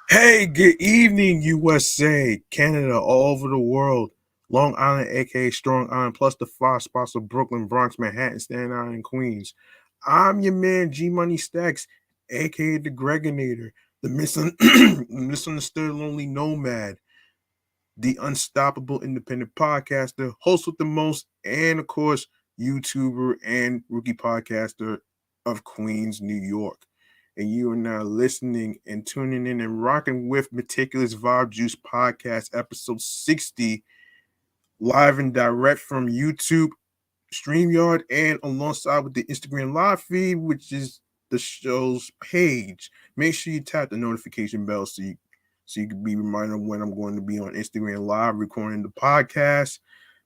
Hey, good evening, USA, Canada, all over the world. Long Island, aka Strong Island, plus the five spots of Brooklyn, Bronx, Manhattan, Staten Island, and Queens. I'm your man, G Money Stacks, aka the Gregonator, the misunderstood lonely nomad, the unstoppable independent podcaster, host with the most, and of course, YouTuber and rookie podcaster of Queens, New York. And you are now listening and tuning in and rocking with Meticulous Vibe Juice Podcast, episode 60, live and direct from YouTube, StreamYard, and alongside with the Instagram live feed, which is the show's page. Make sure you tap the notification bell so you can be reminded when I'm going to be on Instagram live recording the podcast.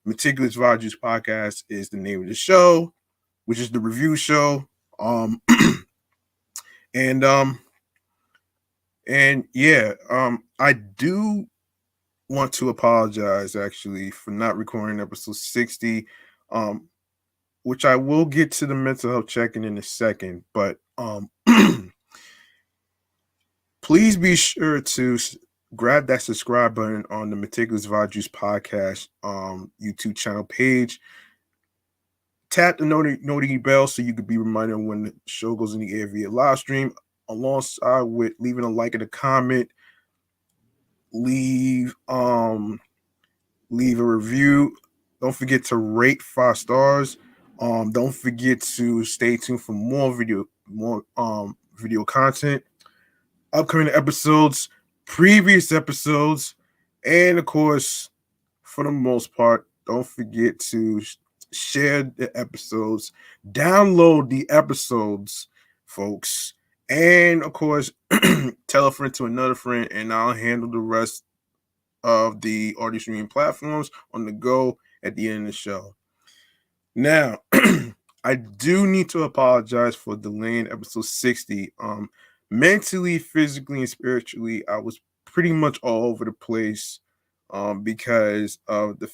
Meticulous Vibe Juice Podcast is the name of the show, which is the review show. Um and I do want to apologize actually for not recording episode 60, which I will get to the mental health check-in in a second, but please be sure to grab that subscribe button on the Meticulous Vibe Juice Podcast YouTube channel page. Tap the notification bell so you can be reminded when the show goes in the air via live stream, alongside with leaving a like and a comment. Leave a review. Don't forget to rate 5 stars. Don't forget to stay tuned for more video content, upcoming episodes, previous episodes, and of course, for the most part, don't forget to share the episodes, download the episodes, folks, and of course, tell a friend to another friend, and I'll handle the rest of the audio streaming platforms on the go at the end of the show. Now, I do need to apologize for delaying episode 60. Mentally, physically, and spiritually, I was pretty much all over the place because of the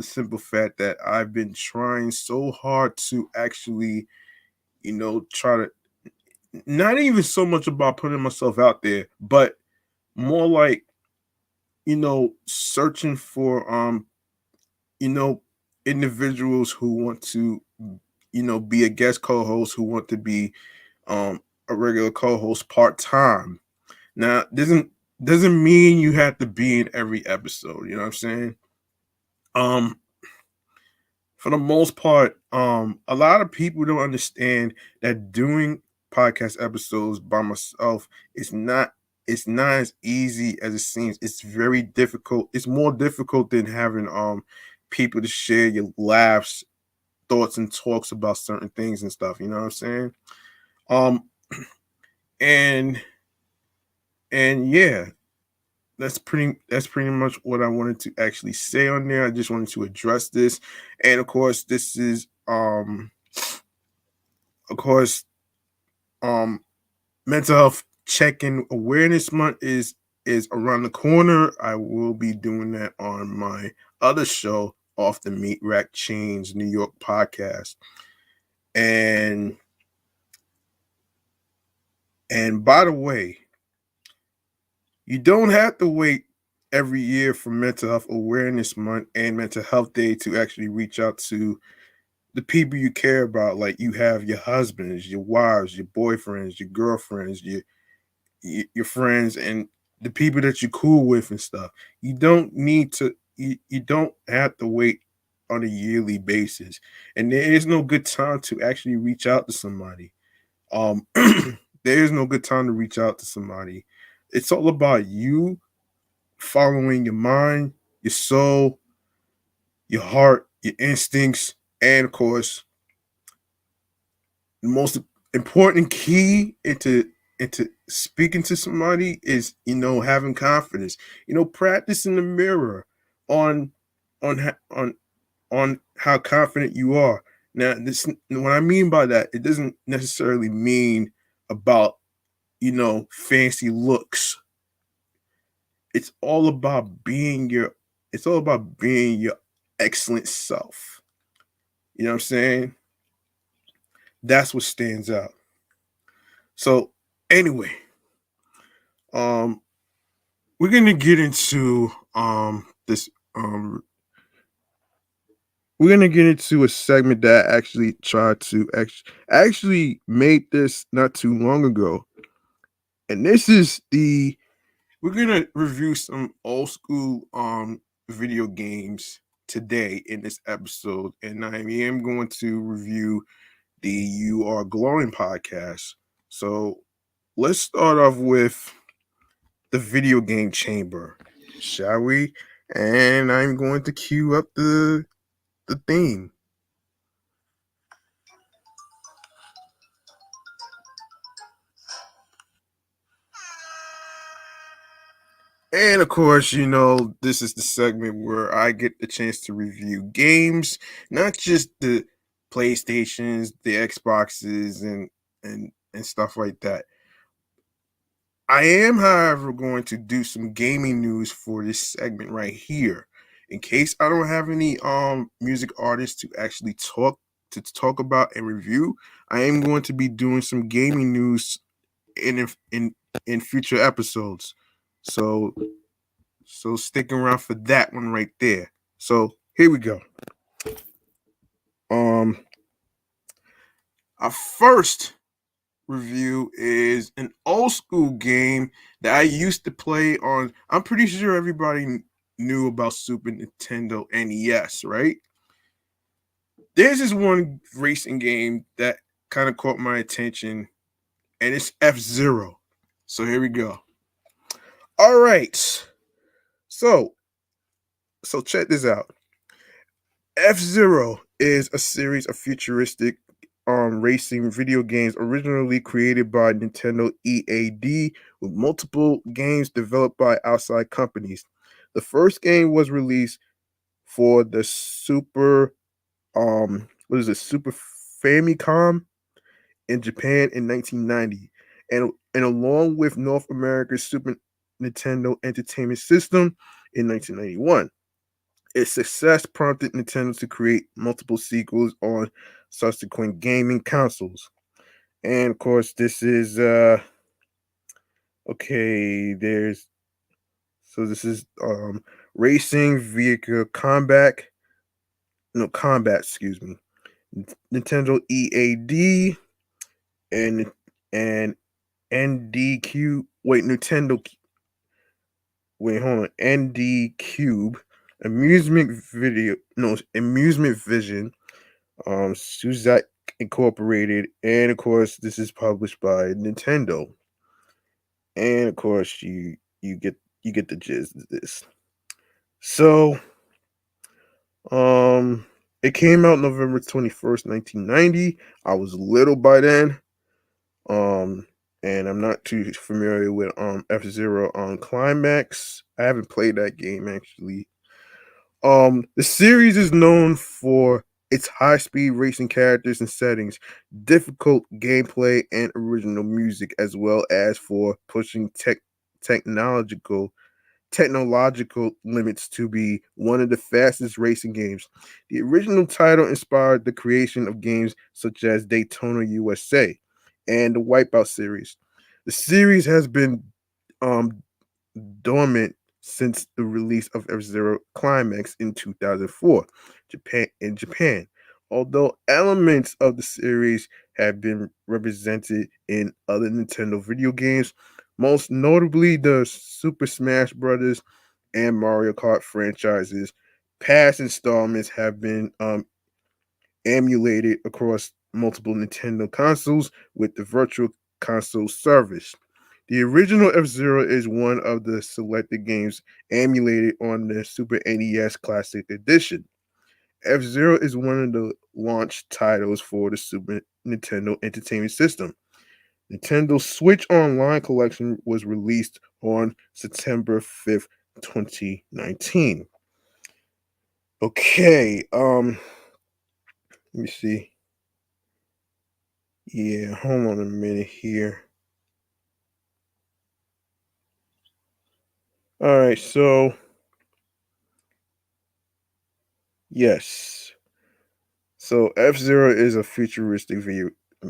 simple fact that I've been trying so hard to actually, try to not even so much about putting myself out there, but more like, searching for you know, individuals who want to, be a guest co-host, who want to be a regular co-host part-time. Now, doesn't mean you have to be in every episode, you know what I'm saying? Um, for the most part, a lot of people don't understand that doing podcast episodes by myself is not it's not as easy as it seems. It's very difficult. It's more difficult than having people to share your laughs, thoughts, and talks about certain things and stuff. You know what I'm saying? Um, and yeah, that's pretty much what I wanted to actually say on there. I just wanted to address this, and of course, this is of course um mental health check-in awareness month is around the corner. I will be doing that on my other show, Off the Meat Rack Chains New York podcast. And by the way, you don't have to wait every year for Mental Health Awareness Month and Mental Health Day to actually reach out to the people you care about. Like, you have your husbands, your wives, your boyfriends, your girlfriends, your friends, and the people that you're cool with and stuff. You don't need to. You don't have to wait on a yearly basis, and there is no good time to actually reach out to somebody. There is no good time to reach out to somebody. It's all about you following your mind, your soul, your heart, your instincts, and of course, the most important key into speaking to somebody is, having confidence. Practice in the mirror on on how confident you are. Now, this what I mean by that, it doesn't necessarily mean about fancy looks. It's all about being your excellent self. You know what I'm saying? That's what stands out. So anyway, um, we're gonna get into this we're gonna get into a segment that I actually tried to actually made this not too long ago, and this is the we're gonna review some old school video games today in this episode, and I am going to review the You Are Glowing podcast. So let's start off with the video game chamber, shall we? And I'm going to cue up the theme. And of course, this is the segment where I get the chance to review games, not just the PlayStations, the Xboxes, and stuff like that. I am, however, going to do some gaming news for this segment right here. In case I don't have any music artists to actually talk about and review, I am going to be doing some gaming news in future episodes. So stick around for that one right there. So here we go. Um our first review is an old school game that I used to play on. I'm pretty sure everybody knew about Super Nintendo NES, right? There's this one racing game that kind of caught my attention, and it's F-Zero. So here we go. All right. So check this out. F-Zero is a series of futuristic racing video games originally created by Nintendo EAD with multiple games developed by outside companies. The first game was released for the Super Famicom in Japan in 1990, and along with North America's Super Nintendo Entertainment System in 1991. Its success prompted Nintendo to create multiple sequels on subsequent gaming consoles. And of course, this is okay, this is racing vehicle combat, excuse me. Nintendo EAD and NDQ wait, hold on, ND Cube, Amusement Vision, Suzak Incorporated, and of course, this is published by Nintendo. And of course, you get the gist of this. So, it came out November 21st, 1990. I was little by then. And I'm not too familiar with F-Zero on Climax. I haven't played that game actually. The series is known for its high-speed racing characters and settings, difficult gameplay, and original music, as well as for pushing technological technological limits to be one of the fastest racing games. The original title inspired the creation of games such as Daytona USA and the Wipeout series. The series has been um, dormant since the release of F-Zero Climax in 2004 Japan. Although elements of the series have been represented in other Nintendo video games, most notably the Super Smash Bros. And Mario Kart franchises, past installments have been emulated across multiple Nintendo consoles with the Virtual Console service. The original F-Zero is one of the selected games emulated on the Super NES Classic Edition. F-Zero is one of the launch titles for the Super Nintendo Entertainment System. Nintendo Switch Online Collection was released on September 5th, 2019. Okay, let me see. Yeah, hold on a minute here. All right, so yes. So F-Zero is a futuristic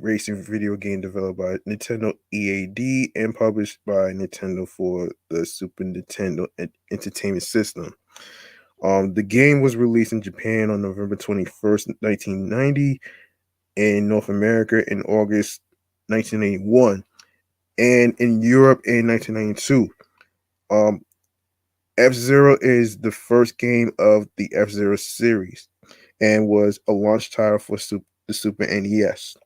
racing video game developed by Nintendo EAD and published by Nintendo for the Super Nintendo Entertainment System. The game was released in Japan on November 21st, 1990, in North America in August 1981, and in Europe in 1992. Um, F-Zero is the first game of the F-Zero series and was a launch title for the Super NES.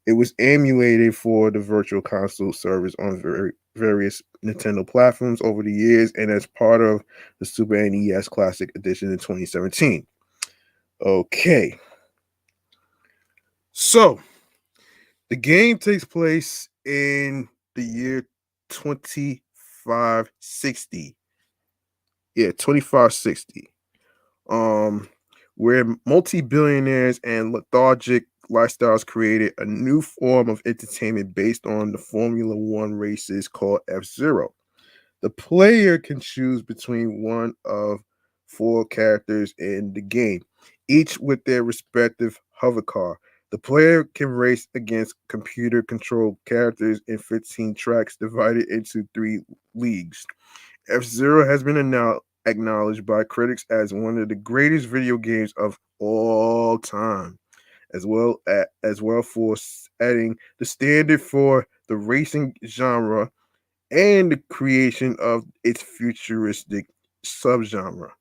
It was emulated for the Virtual Console service on various Nintendo platforms over the years and as part of the Super NES Classic Edition in 2017. Okay, so the game takes place in the year 2560. Yeah, 2560. Um, where multi-billionaires and lethargic lifestyles created a new form of entertainment based on the Formula One races called F-Zero. The player can choose between one of four characters in the game, each with their respective hover car. The player can race against computer controlled characters in 15 tracks divided into three leagues. F Zero has been acknowledged by critics as one of the greatest video games of all time, as well for setting the standard for the racing genre and the creation of its futuristic subgenre.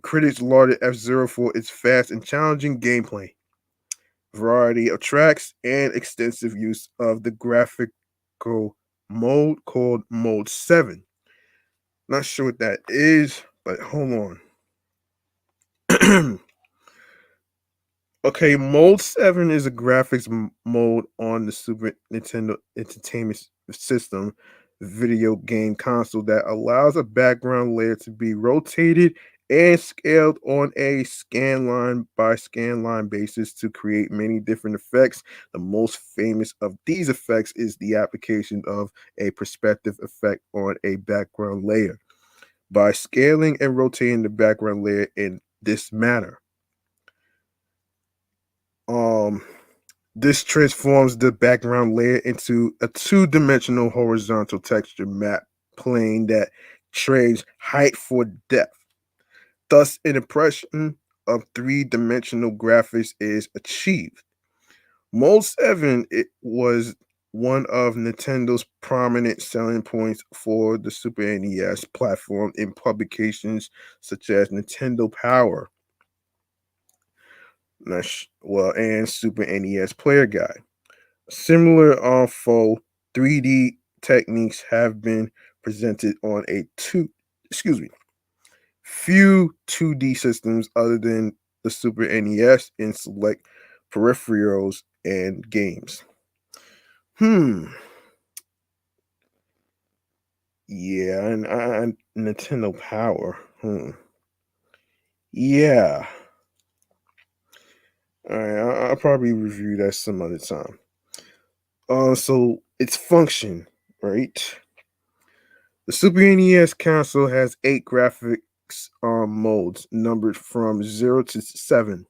Critics lauded F Zero for its fast and challenging gameplay, variety of tracks, and extensive use of the graphical mode called Mode 7. Not sure what that is, but hold on. Okay, Mode 7 is a graphics mode on the Super Nintendo Entertainment System video game console that allows a background layer to be rotated and scaled on a scan line by scan line basis to create many different effects. The most famous of these effects is the application of a perspective effect on a background layer. By scaling and rotating the background layer in this manner, um, this transforms the background layer into a two-dimensional horizontal texture map plane that trades height for depth. Thus, an impression of three-dimensional graphics is achieved. Mode 7 it was one of Nintendo's prominent selling points for the Super NES platform in publications such as Nintendo Power, and Super NES Player Guide. Similar for 3D techniques have been presented on excuse me, few 2D systems other than the Super NES in select peripherals and games. Hmm. Yeah, and Nintendo Power. Yeah. All right, I'll probably review that some other time. So its function, right? The Super NES console has 8 graphics modes numbered from 0 to 7.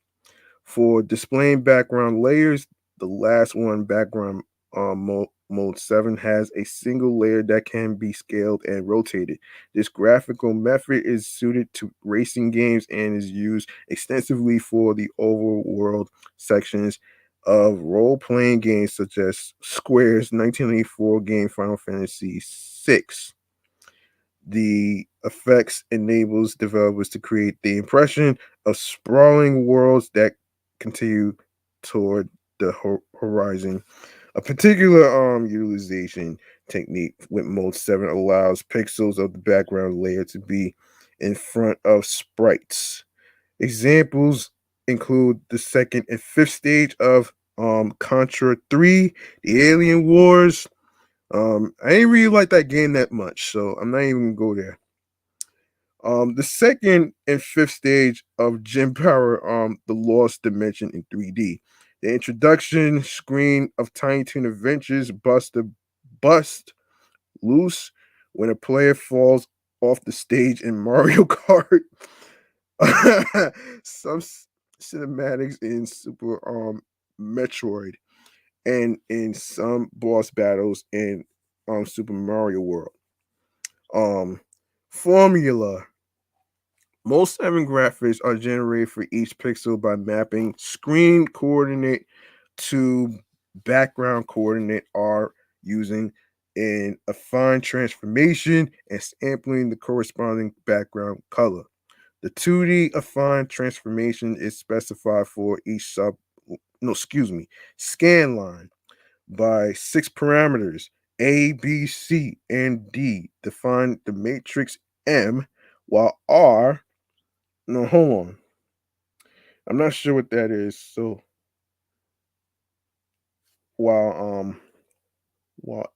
For displaying background layers, the last one, background mode 7, has a single layer that can be scaled and rotated. This graphical method is suited to racing games and is used extensively for the overworld sections of role-playing games such as Square's 1984 game Final Fantasy VI. The effects enables developers to create the impression of sprawling worlds that continue toward the horizon. A particular utilization technique with Mode 7 allows pixels of the background layer to be in front of sprites. Examples include the second and fifth stage of Contra 3, the Alien Wars. I ain't really like that game that much, so I'm not even gonna go there. The second and fifth stage of Gem Power, the Lost Dimension in 3D. The introduction screen of Tiny Toon Adventures bust loose when a player falls off the stage in Mario Kart. Some cinematics in Super Metroid. and in some boss battles in Super Mario World. Um, Formula. Most 7 graphics are generated for each pixel by mapping screen coordinate to background coordinate R using an affine transformation and sampling the corresponding background color. The 2D affine transformation is specified for each scan line by 6 parameters A, B, C, and D. Define the matrix M, while R, no, hold on. I'm not sure what that is. So while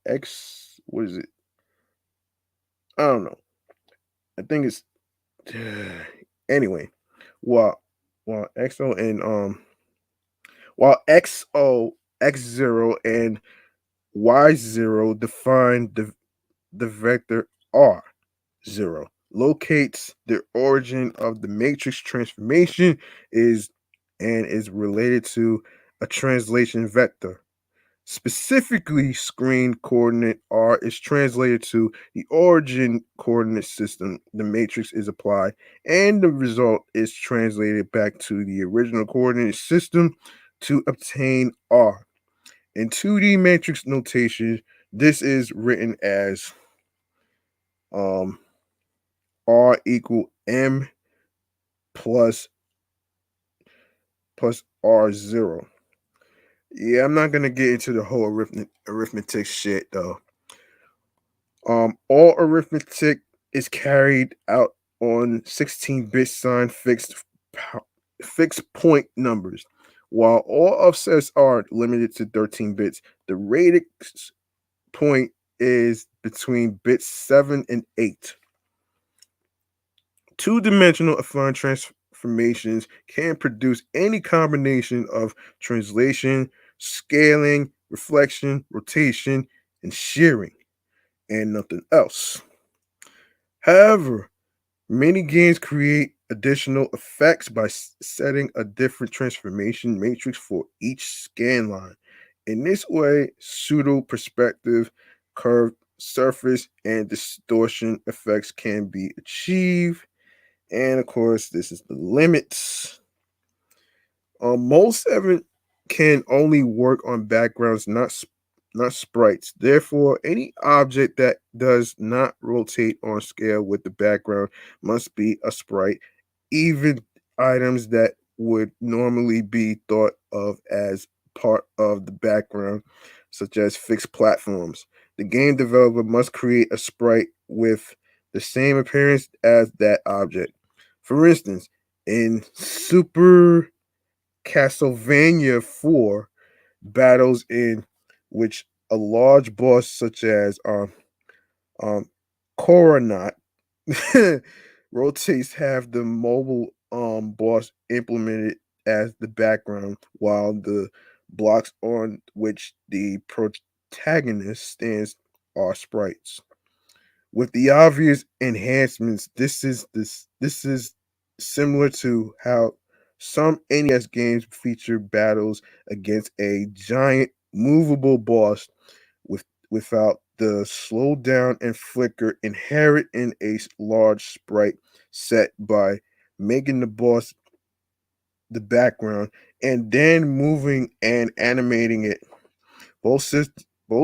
X, what is it? I don't know. I think it's anyway. While XO and while XO X0 and Y0 define the vector R0 locates the origin of the matrix transformation is related to a translation vector. Specifically, screen coordinate R is translated to the origin coordinate system the matrix is applied, and the result is translated back to the original coordinate system to obtain R. In 2D matrix notation, this is written as um, R equal M plus R0. Yeah, I'm not gonna get into the whole arithmetic shit though. All arithmetic is carried out on 16-bit signed fixed point numbers, while all offsets are limited to 13 bits. The radix point is between bits 7 and 8. Two-dimensional affine transformations can produce any combination of translation, scaling, reflection, rotation, and shearing, and nothing else. However, many games create additional effects by setting a different transformation matrix for each scan line. In this way, pseudo perspective, curved surface, and distortion effects can be achieved. And of course, this is the limits. Most 7 can only work on backgrounds, not sprites. Therefore, any object that does not rotate on scale with the background must be a sprite. Even items that would normally be thought of as part of the background, such as fixed platforms. The game developer must create a sprite with the same appearance as that object. For instance, in Super Castlevania 4, battles in which a large boss such as um Coronat rotates have the mobile boss implemented as the background while the blocks on which the protagonist stands are sprites. With the obvious enhancements, this is similar to how some NES games feature battles against a giant movable boss without the slowdown and flicker inherent in a large sprite set by making the boss the background and then moving and animating it. Both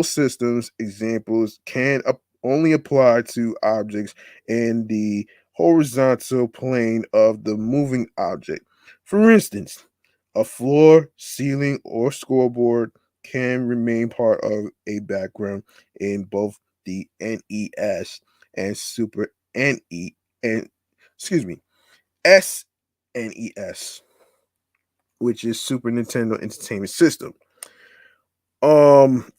systems examples can only apply to objects in the horizontal plane of the moving object. For instance, a floor, ceiling, or scoreboard can remain part of a background in both the NES and Super NE and excuse me SNES, which is Super Nintendo Entertainment System. Um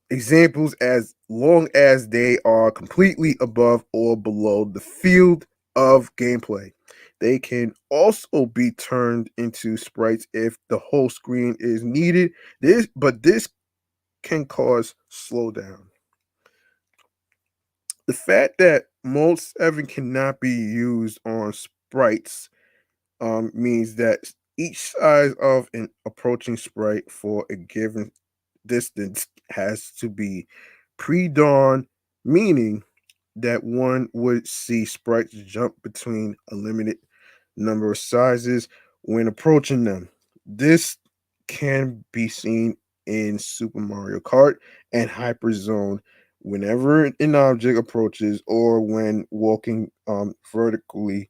Examples as long as they are completely above or below the field of gameplay. They can also be turned into sprites if the whole screen is needed. This can cause slowdown. The fact that most 7 cannot be used on sprites means that each size of an approaching sprite for a given distance has to be pre-dawn, meaning that one would see sprites jump between a limited number of sizes when approaching them. This can be seen in Super Mario Kart and Hyper Zone whenever an object approaches or when walking vertically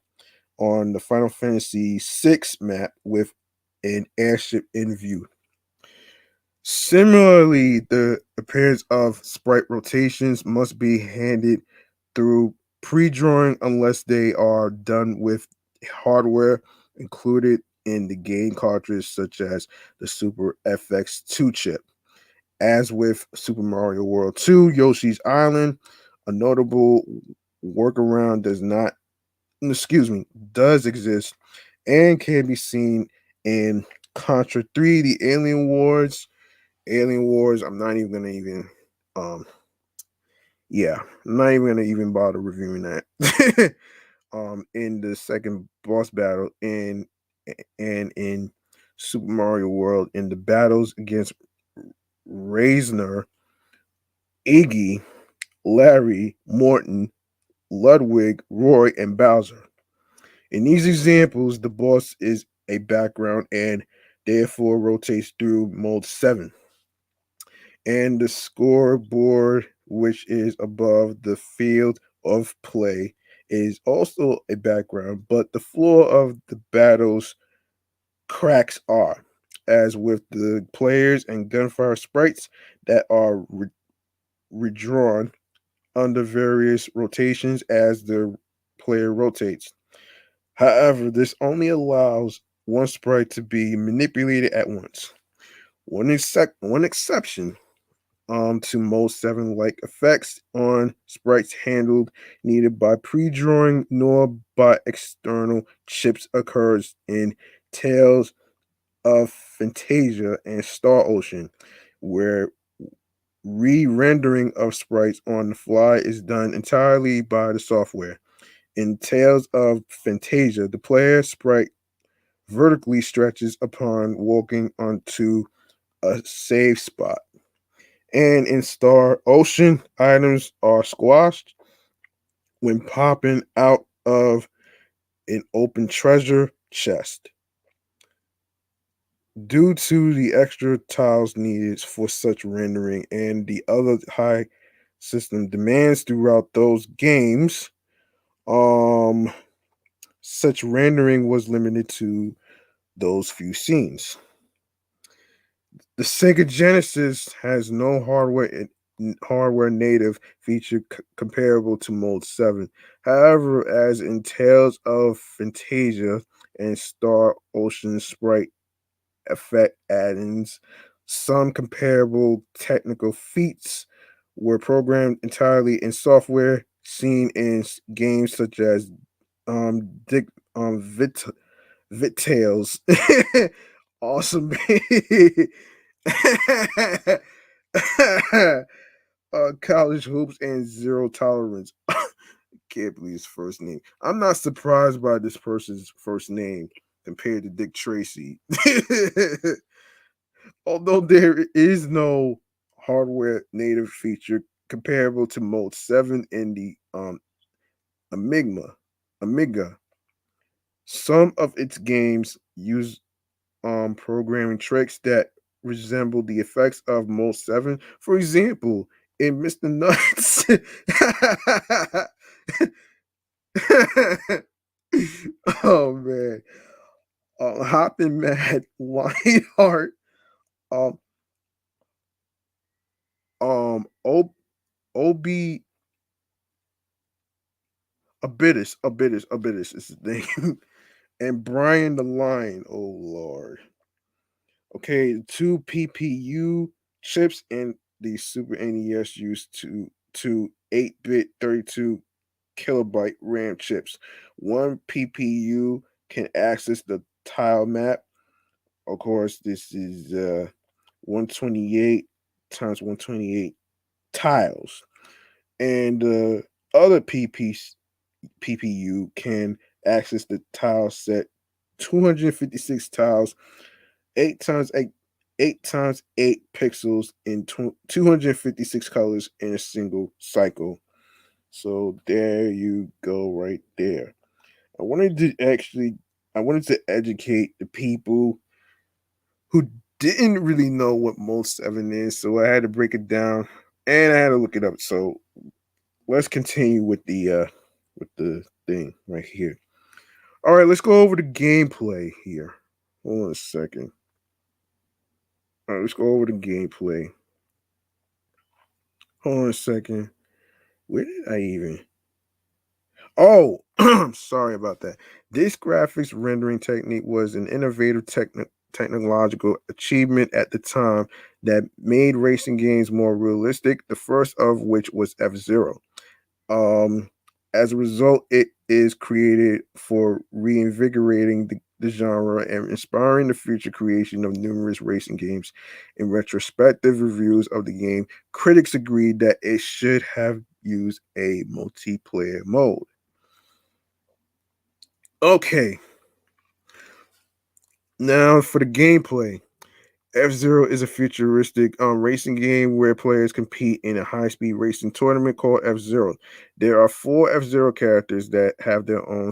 on the Final Fantasy VI map with an airship in view. Similarly, the appearance of sprite rotations must be handed through pre-drawing unless they are done with hardware included in the game cartridge, such as the Super FX2 chip. As with Super Mario World 2, Yoshi's Island, a notable workaround does exist and can be seen in Contra 3, the Alien Wars. Alien Wars, I'm not even gonna even um yeah, I'm not even gonna even bother reviewing that. In the second boss battle in Super Mario World in the battles against Reisner, Iggy, Larry, Morton, Ludwig, Roy, and Bowser. In these examples, the boss is a background and therefore rotates through mode 7. And the scoreboard, which is above the field of play, is also a background, but the floor of the battle's cracks are, as with the players and gunfire sprites that are redrawn under various rotations as the player rotates. However, this only allows one sprite to be manipulated at once. One exception to most 7 like effects on sprites handled neither by pre-drawing nor by external chips occurs in Tales of Fantasia and Star Ocean, where re-rendering of sprites on the fly is done entirely by the software. In Tales of Fantasia, the player sprite vertically stretches upon walking onto a save spot. And in Star Ocean, items are squashed when popping out of an open treasure chest. Due to the extra tiles needed for such rendering and the other high system demands throughout those games, um, such rendering was limited to those few scenes. The Sega Genesis has no hardware native feature comparable to Mode 7. However, as in Tales of Fantasia and Star Ocean sprite effect add-ins, some comparable technical feats were programmed entirely in software seen in games such as Dick Vitails. Awesome. College hoops and zero tolerance. Can't believe his first name. I'm not surprised by this person's first name compared to Dick Tracy. Although there is no hardware native feature comparable to Mode 7 in the Amiga, Amiga, some of its games use programming tricks that resemble the effects of Mode 7. For example, in Mr. Nuts. Oh man. Hopping Mad Lionheart. Um um Obi Abitus is his name. And Brian the Lion. Oh Lord. Okay, two PPU chips in the Super NES used to 8-bit 32 kilobyte RAM chips. One PPU can access the tile map. Of course, this is 128 times 128 tiles. And the other PPU can access the tile set 256 tiles, 8 times 8x8 pixels in 256 colors in a single cycle. So there you go, right there. I wanted to actually, I wanted to educate the people who didn't really know what Mode 7 is, so I had to break it down and I had to look it up. So let's continue with the thing right here. All right, let's go over the gameplay here. Hold on a second. All right, let's go over the gameplay. Hold on a second. Where did I even? Oh, sorry about that. This graphics rendering technique was an innovative technological achievement at the time that made racing games more realistic, the first of which was F-Zero. Um, as a result, it is created for reinvigorating the genre and inspiring the future creation of numerous racing games. In retrospective reviews of the game, critics agreed that it should have used a multiplayer mode. Okay, now for the gameplay. F-Zero is a futuristic racing game where players compete in a high-speed racing tournament called F-Zero. There are four F-Zero characters that have their own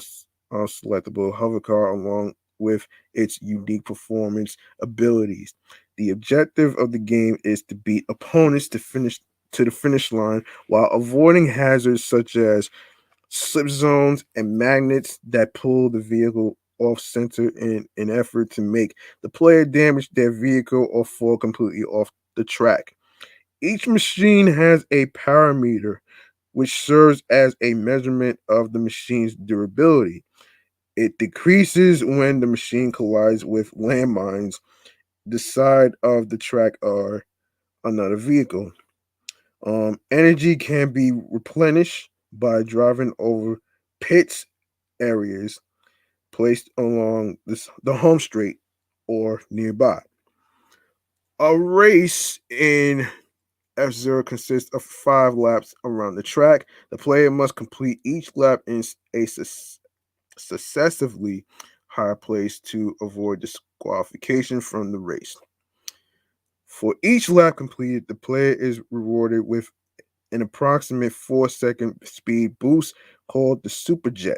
selectable hover car along with its unique performance abilities. The objective of the game is to beat opponents to the finish line while avoiding hazards such as slip zones and magnets that pull the vehicle off center in an effort to make the player damage their vehicle or fall completely off the track. Each machine has a parameter which serves as a measurement of the machine's durability. It decreases when the machine collides with landmines, the side of the track, or another vehicle. Energy can be replenished by driving over pits areas placed along the home straight or nearby. A race in F Zero consists of 5 laps around the track. The player must complete each lap in a successively higher place to avoid disqualification from the race. For each lap completed, the player is rewarded with an approximate 4-second speed boost called the Superjet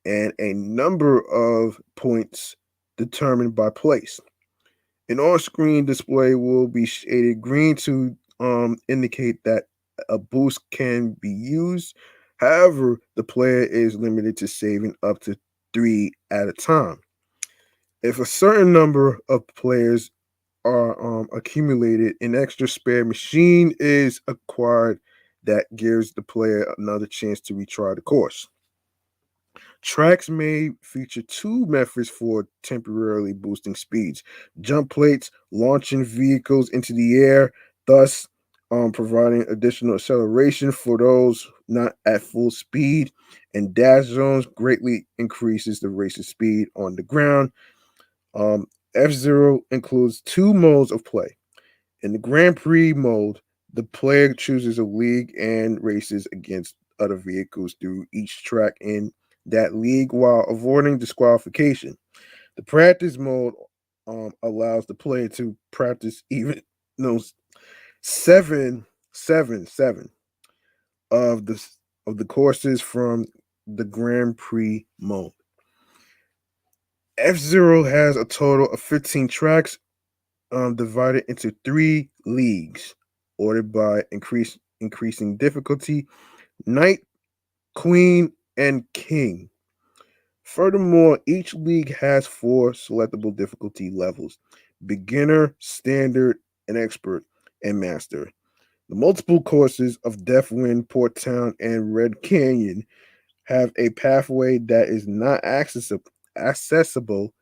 and a number of points determined by place. An on-screen display will be shaded green to indicate that a boost can be used. However, the player is limited to saving up to 3 at a time. If a certain number of players are accumulated, an extra spare machine is acquired that gives the player another chance to retry the course. Tracks may feature two methods for temporarily boosting speeds: jump plates, launching vehicles into the air, thus providing additional acceleration for those not at full speed, and dash zones greatly increases the race's speed on the ground. Um, F Zero includes two modes of play. In the Grand Prix mode, the player chooses a league and races against other vehicles through each track in that league while avoiding disqualification. The practice mode allows the player to practice even those seven of the courses from the Grand Prix mode. F Zero has a total of 15 tracks divided into 3 leagues, ordered by increasing difficulty: Knight, Queen, and King. Furthermore, each league has 4 selectable difficulty levels: beginner, standard, and expert, and master. The multiple courses of Deathwind, Port Town, and Red Canyon have a pathway that is not accessible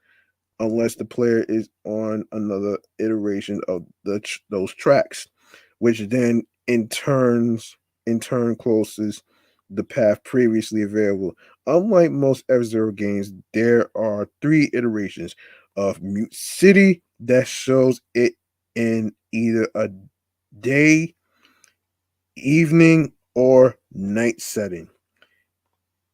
unless the player is on another iteration of those tracks, which then in turn closes the path previously available. Unlike most F-Zero games, there are 3 iterations of Mute City that shows it in either a day, evening, or night setting.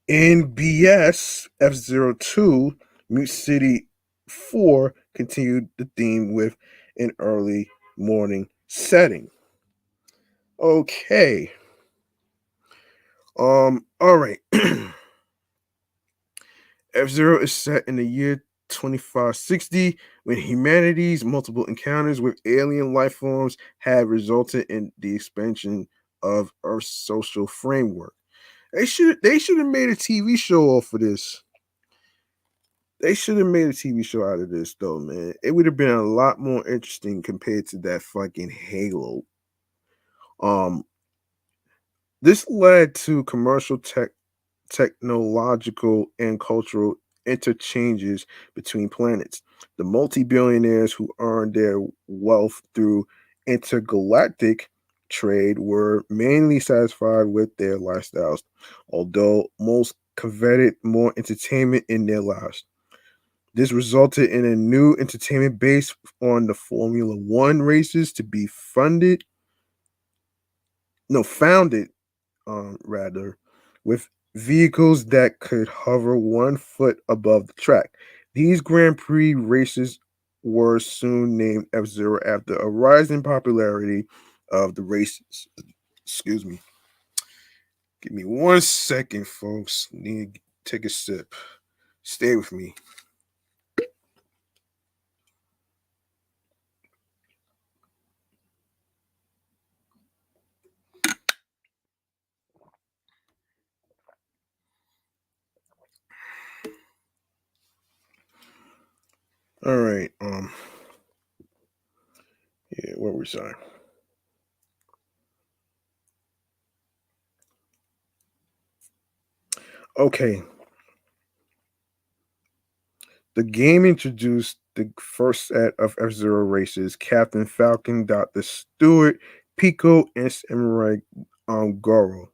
In BS F-Zero 2, Mute City 4 continued the theme with in early morning setting. Okay. All right. F-Zero is set in the year 2560 when humanity's multiple encounters with alien life forms have resulted in the expansion of Earth's social framework. They should have made a TV show off of this. They should have made a TV show out of this though, man. It would have been a lot more interesting compared to that fucking Halo. Um this led to commercial technological and cultural interchanges between planets. The multi billionaires who earned their wealth through intergalactic trade were mainly satisfied with their lifestyles, although most coveted more entertainment in their lives. This resulted in a new entertainment based on the Formula One races to be founded rather, with vehicles that could hover 1 foot above the track. These Grand Prix races were soon named F Zero after a rising popularity of the races. Excuse me. Give me 1 second, folks. Need to take a sip. Stay with me. All right. Yeah, where was I? Okay. The game introduced the first set of F Zero races: Captain Falcon, Dr. Stewart, Pico, and Samurai Goro.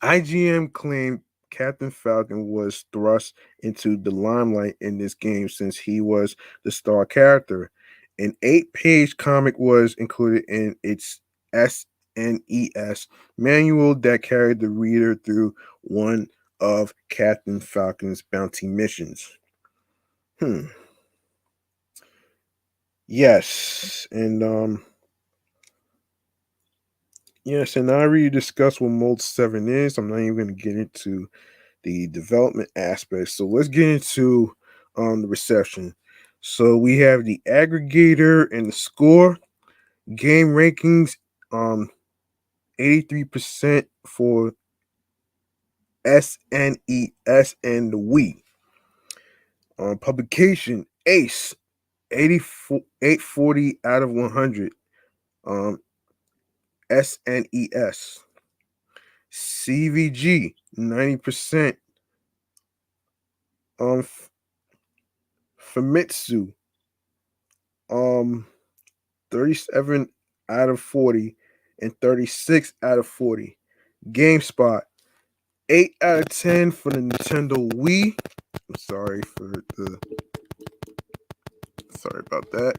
IGM claimed Captain Falcon was thrust into the limelight in this game since he was the star character. An 8-page comic was included in its SNES manual that carried the reader through one of Captain Falcon's bounty missions. Hmm. Yes, and I already discussed what Mode 7 is. I'm not even going to get into the development aspect. So let's get into the reception. So we have the aggregator and the score. Game rankings, 83% for SNES and the Wii. Publication Ace, 84, 840 out of 100. Um, SNES. CVG, 90%. Famitsu, um, 37 out of 40 and 36 out of 40. GameSpot, 8 out of 10 for the Nintendo Wii. I'm sorry about that.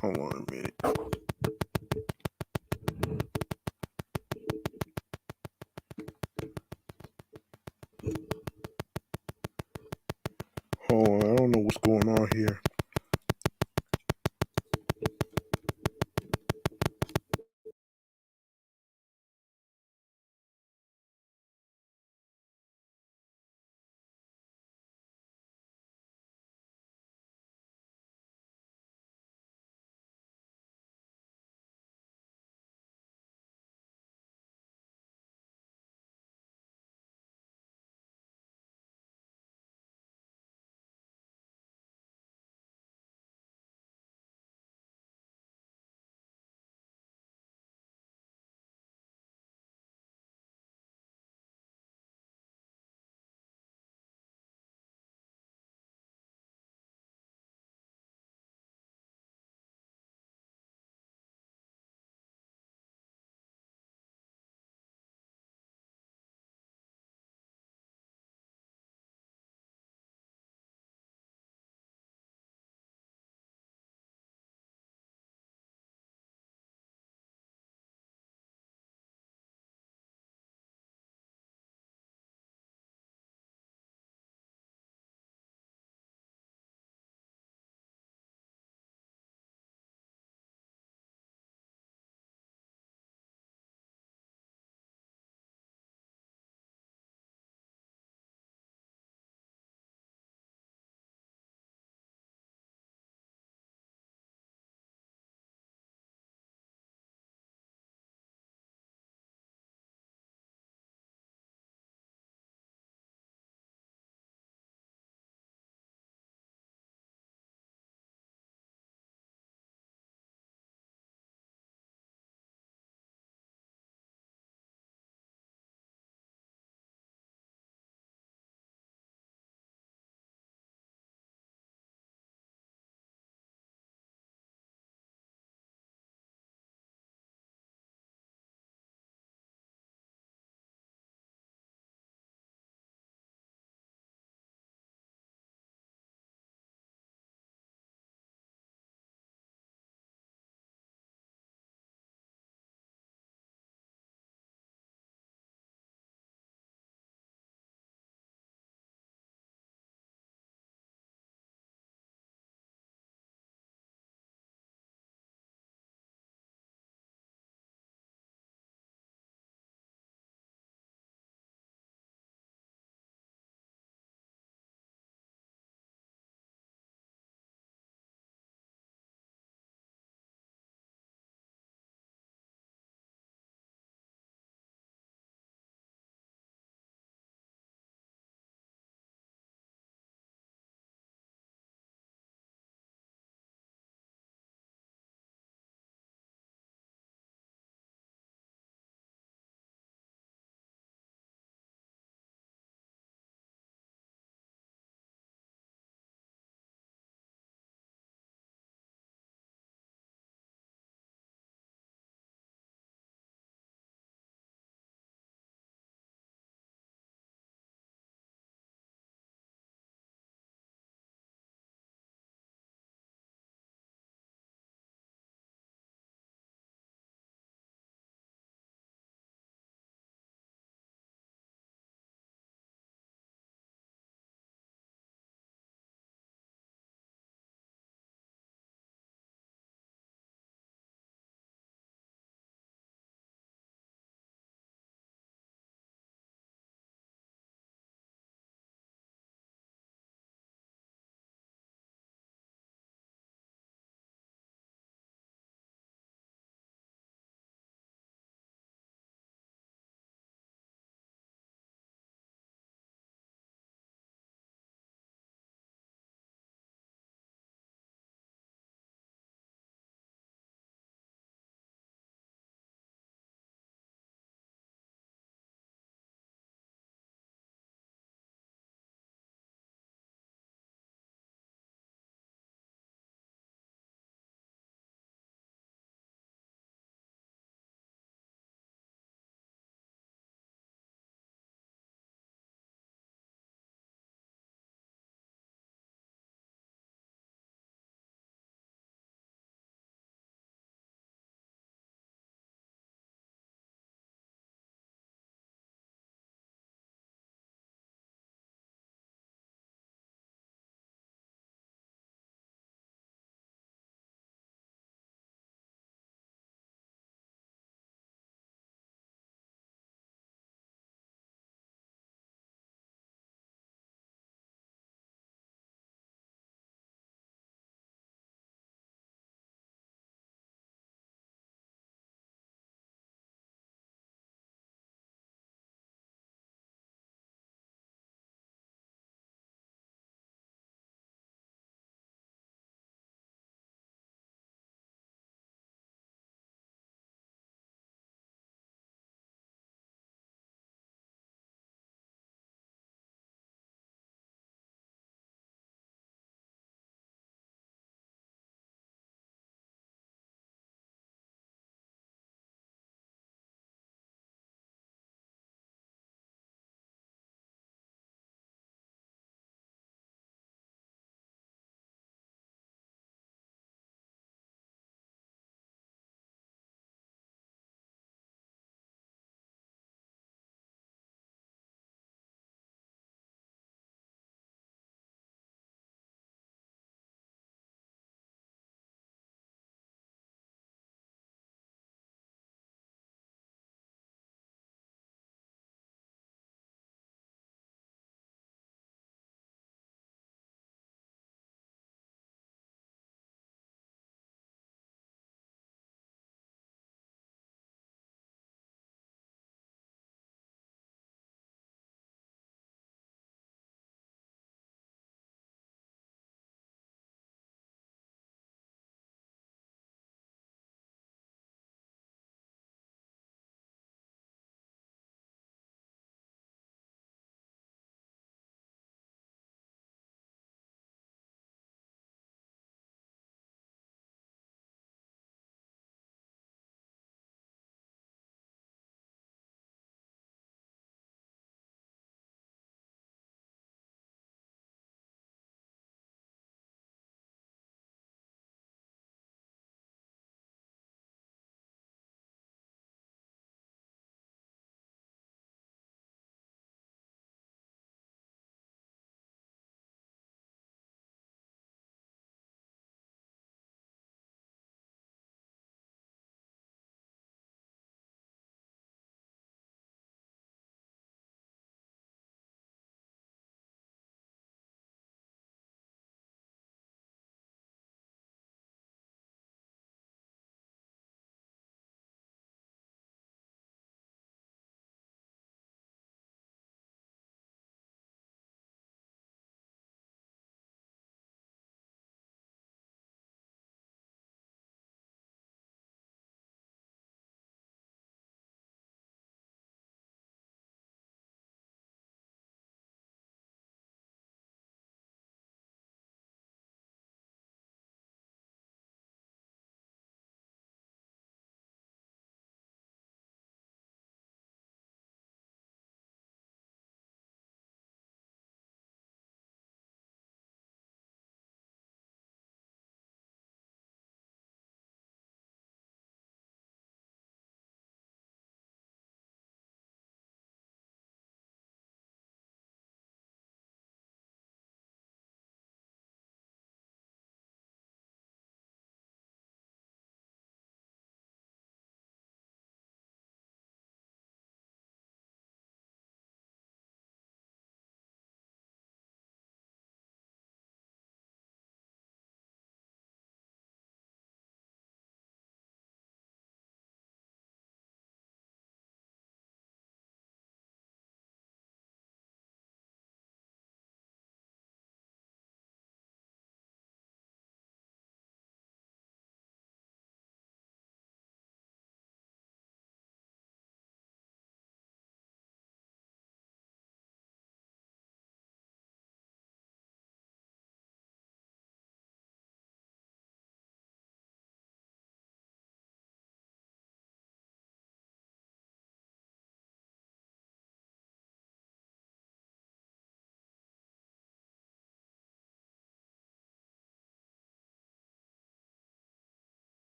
Hold on a minute. Hold on, I don't know what's going on here.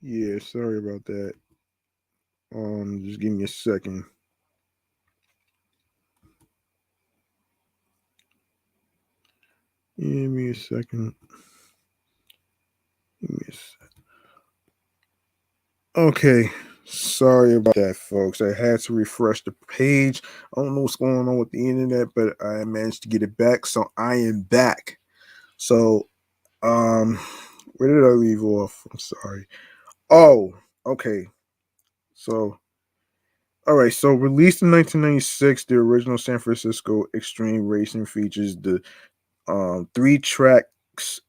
Yeah, sorry about that. Just give me a second. Give me a second. Give me a second. Okay. Sorry about that, folks. I had to refresh the page. I don't know what's going on with the internet, but I managed to get it back. So I am back. So, um, where did I leave off? I'm sorry. Oh, okay. So, all right. So, released in 1996, the original San Francisco Extreme Racing features the three tracks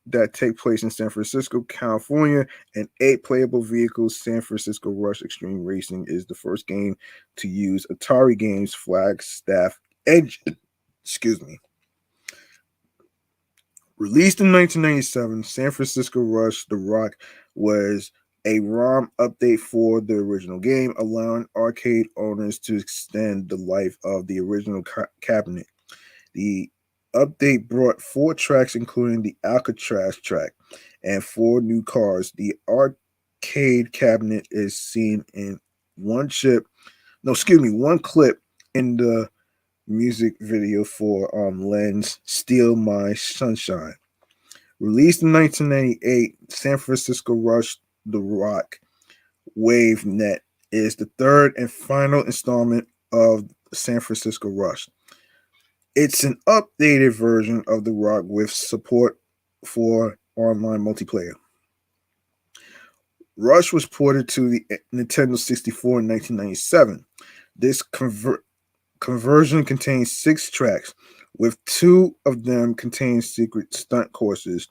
that take place in San Francisco, California, and eight playable vehicles. San Francisco Rush Extreme Racing is the first game to use Atari Games Flagstaff engine. Excuse me. Released in 1997, San Francisco Rush The Rock was a ROM update for the original game, allowing arcade owners to extend the life of the original cabinet. The update brought four tracks, including the Alcatraz track, and four new cars. The arcade cabinet is seen in one chip, no, excuse me, one clip in the music video for Len's Steal My Sunshine. Released in 1998, San Francisco Rush The Rock Wave Net is the third and final installment of San Francisco Rush. It's an updated version of The Rock with support for online multiplayer. Rush was ported to the Nintendo 64 in 1997. This conversion contains six tracks, with two of them contain secret stunt courses,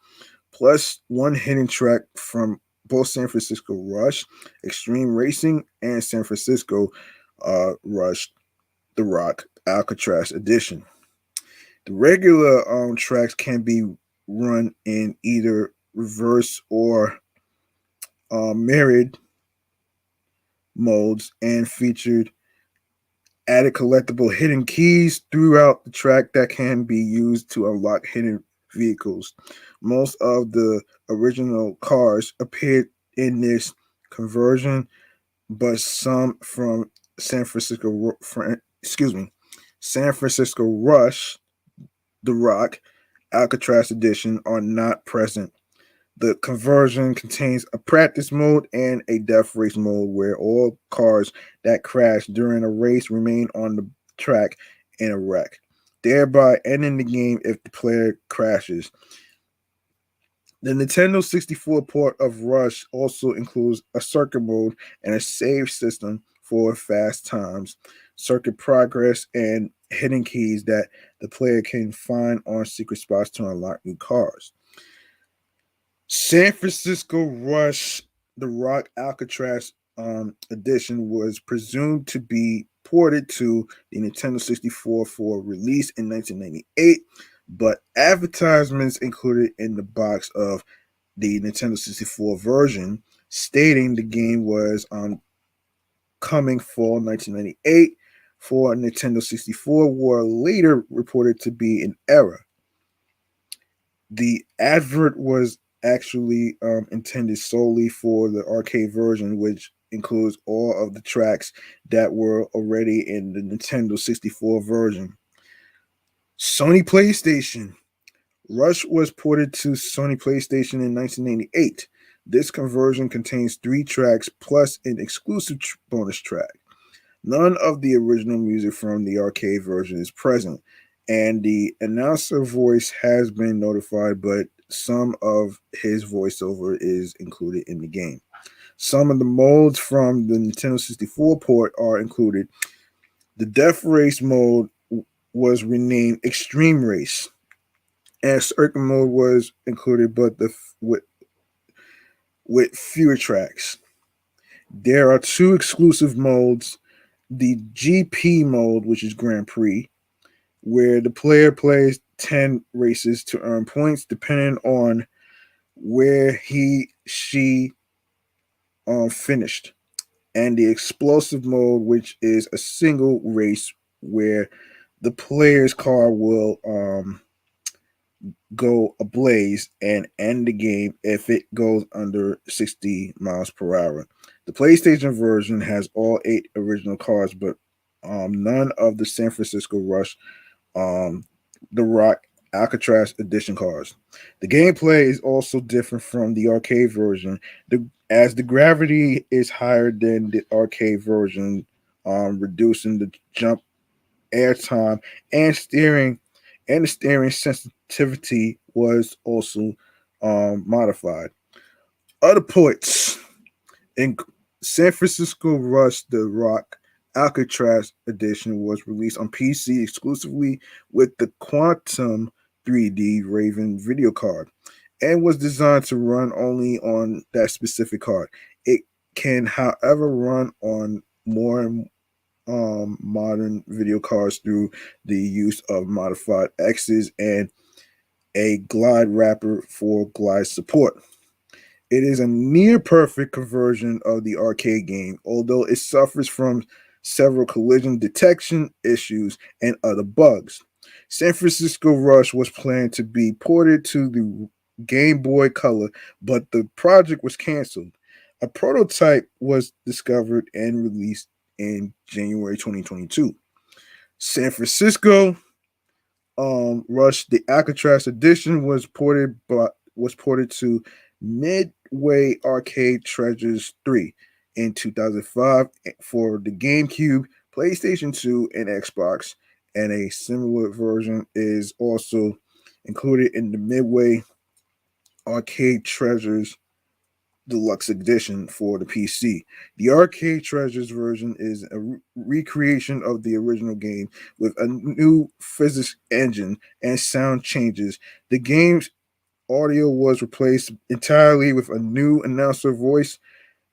plus one hidden track from both San Francisco Rush, Extreme Racing, and San Francisco Rush, The Rock, Alcatraz Edition. The regular tracks can be run in either reverse or mirrored modes and featured added collectible hidden keys throughout the track that can be used to unlock hidden vehicles. Most of the original cars appeared in this conversion, but some from excuse me, San Francisco Rush, The Rock, Alcatraz Edition are not present. The conversion contains a practice mode and a death race mode where all cars that crash during a race remain on the track in a wreck, thereby ending the game if the player crashes. The Nintendo 64 port of Rush also includes a circuit mode and a save system for fast times, circuit progress, and hidden keys that the player can find on secret spots to unlock new cars. San Francisco Rush, The Rock Alcatraz edition was presumed to be ported to the Nintendo 64 for release in 1998, but advertisements included in the box of the Nintendo 64 version stating the game was coming fall 1998 for Nintendo 64 were later reported to be an error. The advert was actually intended solely for the arcade version, which includes all of the tracks that were already in the Nintendo 64 version. Sony PlayStation. Rush was ported to Sony PlayStation in 1988. This conversion contains three tracks plus an exclusive bonus track. None of the original music from the arcade version is present, and the announcer voice has been notified, but some of his voiceover is included in the game. Some of the modes from the Nintendo 64 port are included. The Death Race mode was renamed Extreme Race, and Circuit mode was included, but with fewer tracks. There are two exclusive modes: the GP mode, which is Grand Prix, where the player plays 10 races to earn points depending on where she finished, and the explosive mode, which is a single race where the player's car will go ablaze and end the game if it goes under 60 miles per hour. The PlayStation version has all 8 original cars, but none of the San Francisco Rush, um, the Rock, Alcatraz edition cars. The gameplay is also different from the arcade version, as the gravity is higher than the arcade version, reducing the jump airtime and steering, and the steering sensitivity was also modified. Other ports in San Francisco Rush, the Rock Alcatraz edition was released on PC exclusively with the Quantum 3D Raven video card and was designed to run only on that specific card. It can, however, run on more modern video cards through the use of modified X's and a glide wrapper for glide support. It is a near perfect conversion of the arcade game, although it suffers from several collision detection issues and other bugs. San Francisco Rush was planned to be ported to the Game Boy Color, but the project was canceled. A prototype was discovered and released in January 2022. San Francisco Rush, the Alcatraz edition was ported to Midway Arcade Treasures 3 in 2005 for the GameCube, PlayStation 2, and Xbox, and a similar version is also included in the Midway Arcade Treasures Deluxe Edition for the PC. The Arcade Treasures version is a recreation of the original game with a new physics engine and sound changes. The game's audio was replaced entirely with a new announcer voice,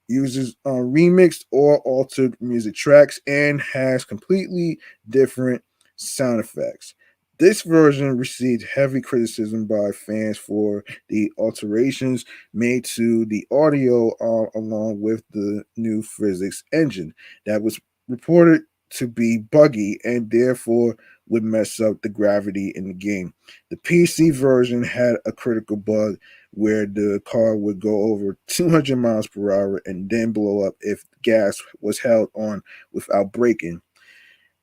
uses remixed or altered music tracks, and has completely different sound effects. This version received heavy criticism by fans for the alterations made to the audio, along with the new physics engine that was reported to be buggy and therefore would mess up the gravity in the game. The PC version had a critical bug where the car would go over 200 miles per hour and then blow up if gas was held on without braking.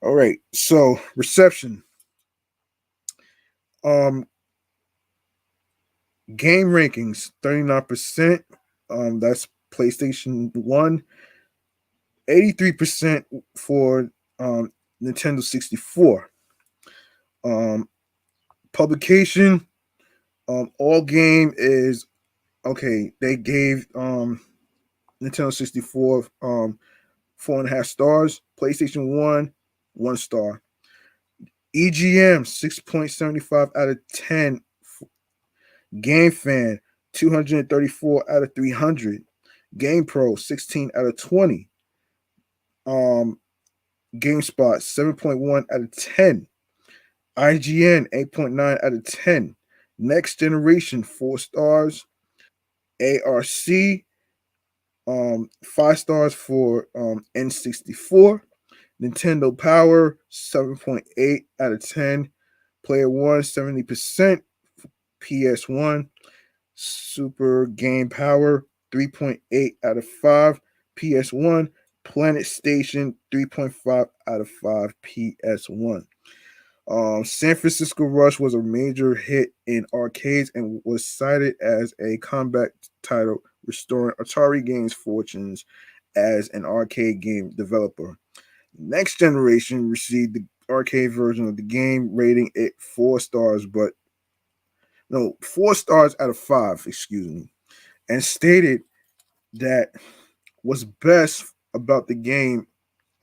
All right, so reception. Um, Game rankings 39%. That's PlayStation 1, 83% for Nintendo 64. Um, Publication, all game is okay. They gave Nintendo 64 4.5 stars. PlayStation 1, 1 star. EGM 6.75 out of 10. Game Fan 234 out of 300. Game Pro 16 out of 20. Um, GameSpot 7.1 out of 10. IGN 8.9 out of 10. Next Generation 4 stars. ARC 5 stars for N64. Nintendo Power 7.8 out of 10. Player One 70%. PS1. Super Game Power 3.8 out of 5. PS1. Planet Station 3.5 out of 5. PS1. San Francisco Rush was a major hit in arcades and was cited as a comeback title, restoring Atari Games' fortunes as an arcade game developer. Next Generation received the arcade version of the game, rating it 4 stars, but no, 4 stars out of 5, excuse me, and stated that what's best about the game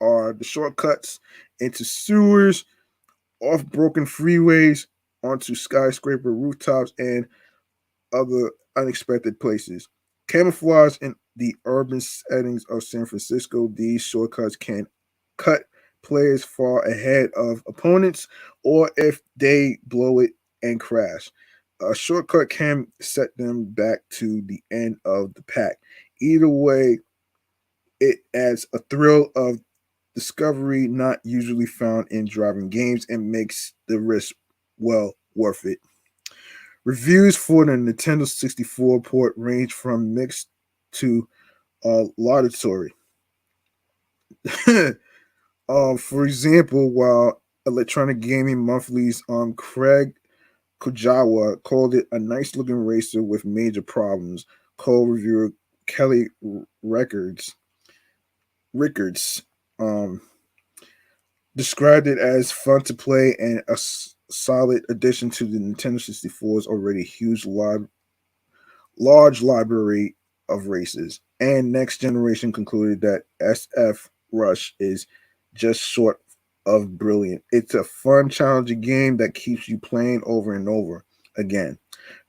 are the shortcuts into sewers, off broken freeways, onto skyscraper rooftops, and other unexpected places. Camouflage in the urban settings of San Francisco, these shortcuts can cut players far ahead of opponents, or if they blow it and crash, a shortcut can set them back to the end of the pack. Either way, it adds a thrill of discovery not usually found in driving games and makes the risk well worth it. Reviews for the Nintendo 64 port range from mixed to laudatory. For example, while Electronic Gaming Monthly's Craig Kujawa called it a nice looking racer with major problems, co-reviewer Kelly Rickards um, described it as fun to play and a solid addition to the Nintendo 64's already huge large library of races. And Next Generation concluded that SF Rush is just short of brilliant. It's a fun, challenging game that keeps you playing over and over again.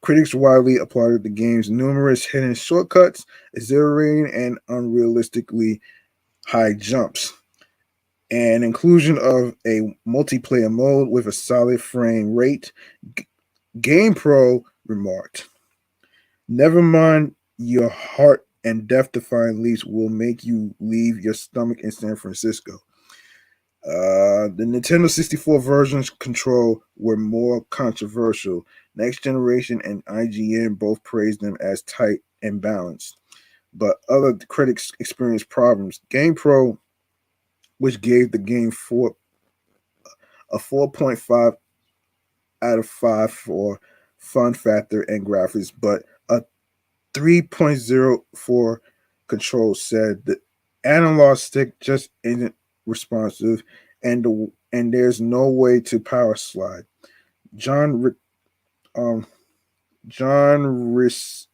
Critics widely applauded the game's numerous hidden shortcuts, exhilarating and unrealistically high jumps, and inclusion of a multiplayer mode with a solid frame rate. GamePro remarked, "Never mind, your heart and death-defying leaps will make you leave your stomach in San Francisco." The Nintendo 64 version's control were more controversial. Next Generation and IGN both praised them as tight and balanced, but other critics experienced problems. GamePro, which gave the game a 4.5 out of 5 for fun factor and graphics, but a 3.0 for control, said the analog stick just isn't responsive, and there's no way to power slide. John um John Ricci,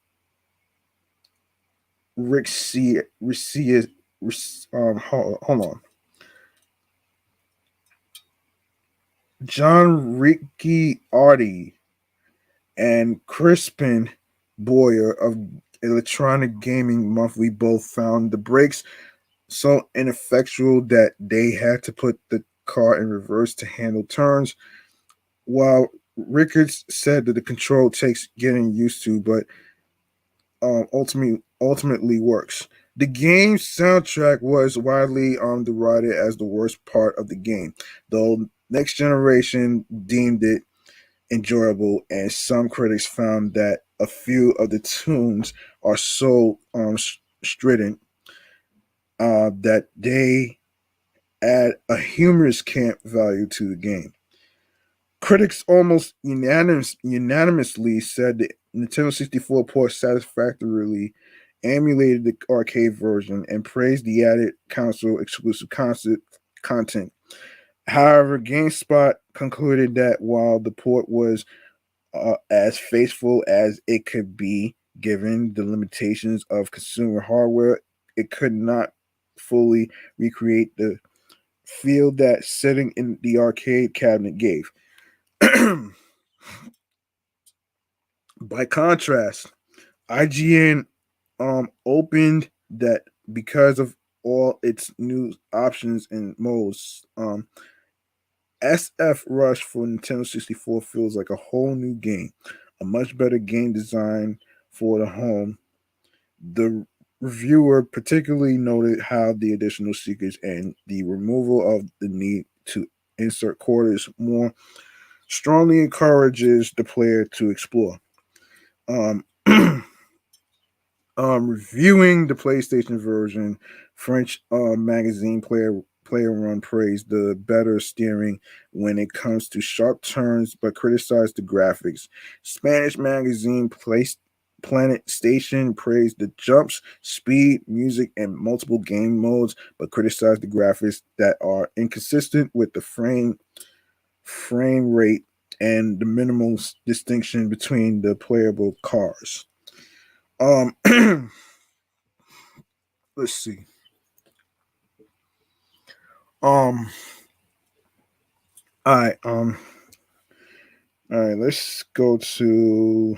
hold on. John Ricciardi and Crispin Boyer of Electronic Gaming Monthly both found the brakes so ineffectual that they had to put the car in reverse to handle turns, while Rickards said that the control takes getting used to, but ultimately works. The game's soundtrack was widely derided as the worst part of the game, though Next Generation deemed it enjoyable, and some critics found that a few of the tunes are so strident that they add a humorous camp value to the game. Critics almost unanimously said the Nintendo 64 port satisfactorily emulated the arcade version and praised the added console exclusive content. However, GameSpot concluded that while the port was as faithful as it could be given the limitations of consumer hardware, it could not fully recreate the feel that sitting in the arcade cabinet gave. By contrast, IGN opened that because of all its new options and modes, SF Rush for Nintendo 64 feels like a whole new game, a much better game design for the home. The reviewer particularly noted how the additional secrets and the removal of the need to insert quarters more strongly encourages the player to explore. Um, Reviewing the PlayStation version, French magazine Player Run praised the better steering when it comes to sharp turns, but criticized the graphics. Spanish magazine Planet Station praised the jumps, speed, music, and multiple game modes, but criticized the graphics that are inconsistent with the frame rate and the minimal distinction between the playable cars. Um, let's see. Um, all right. All right. Let's go to.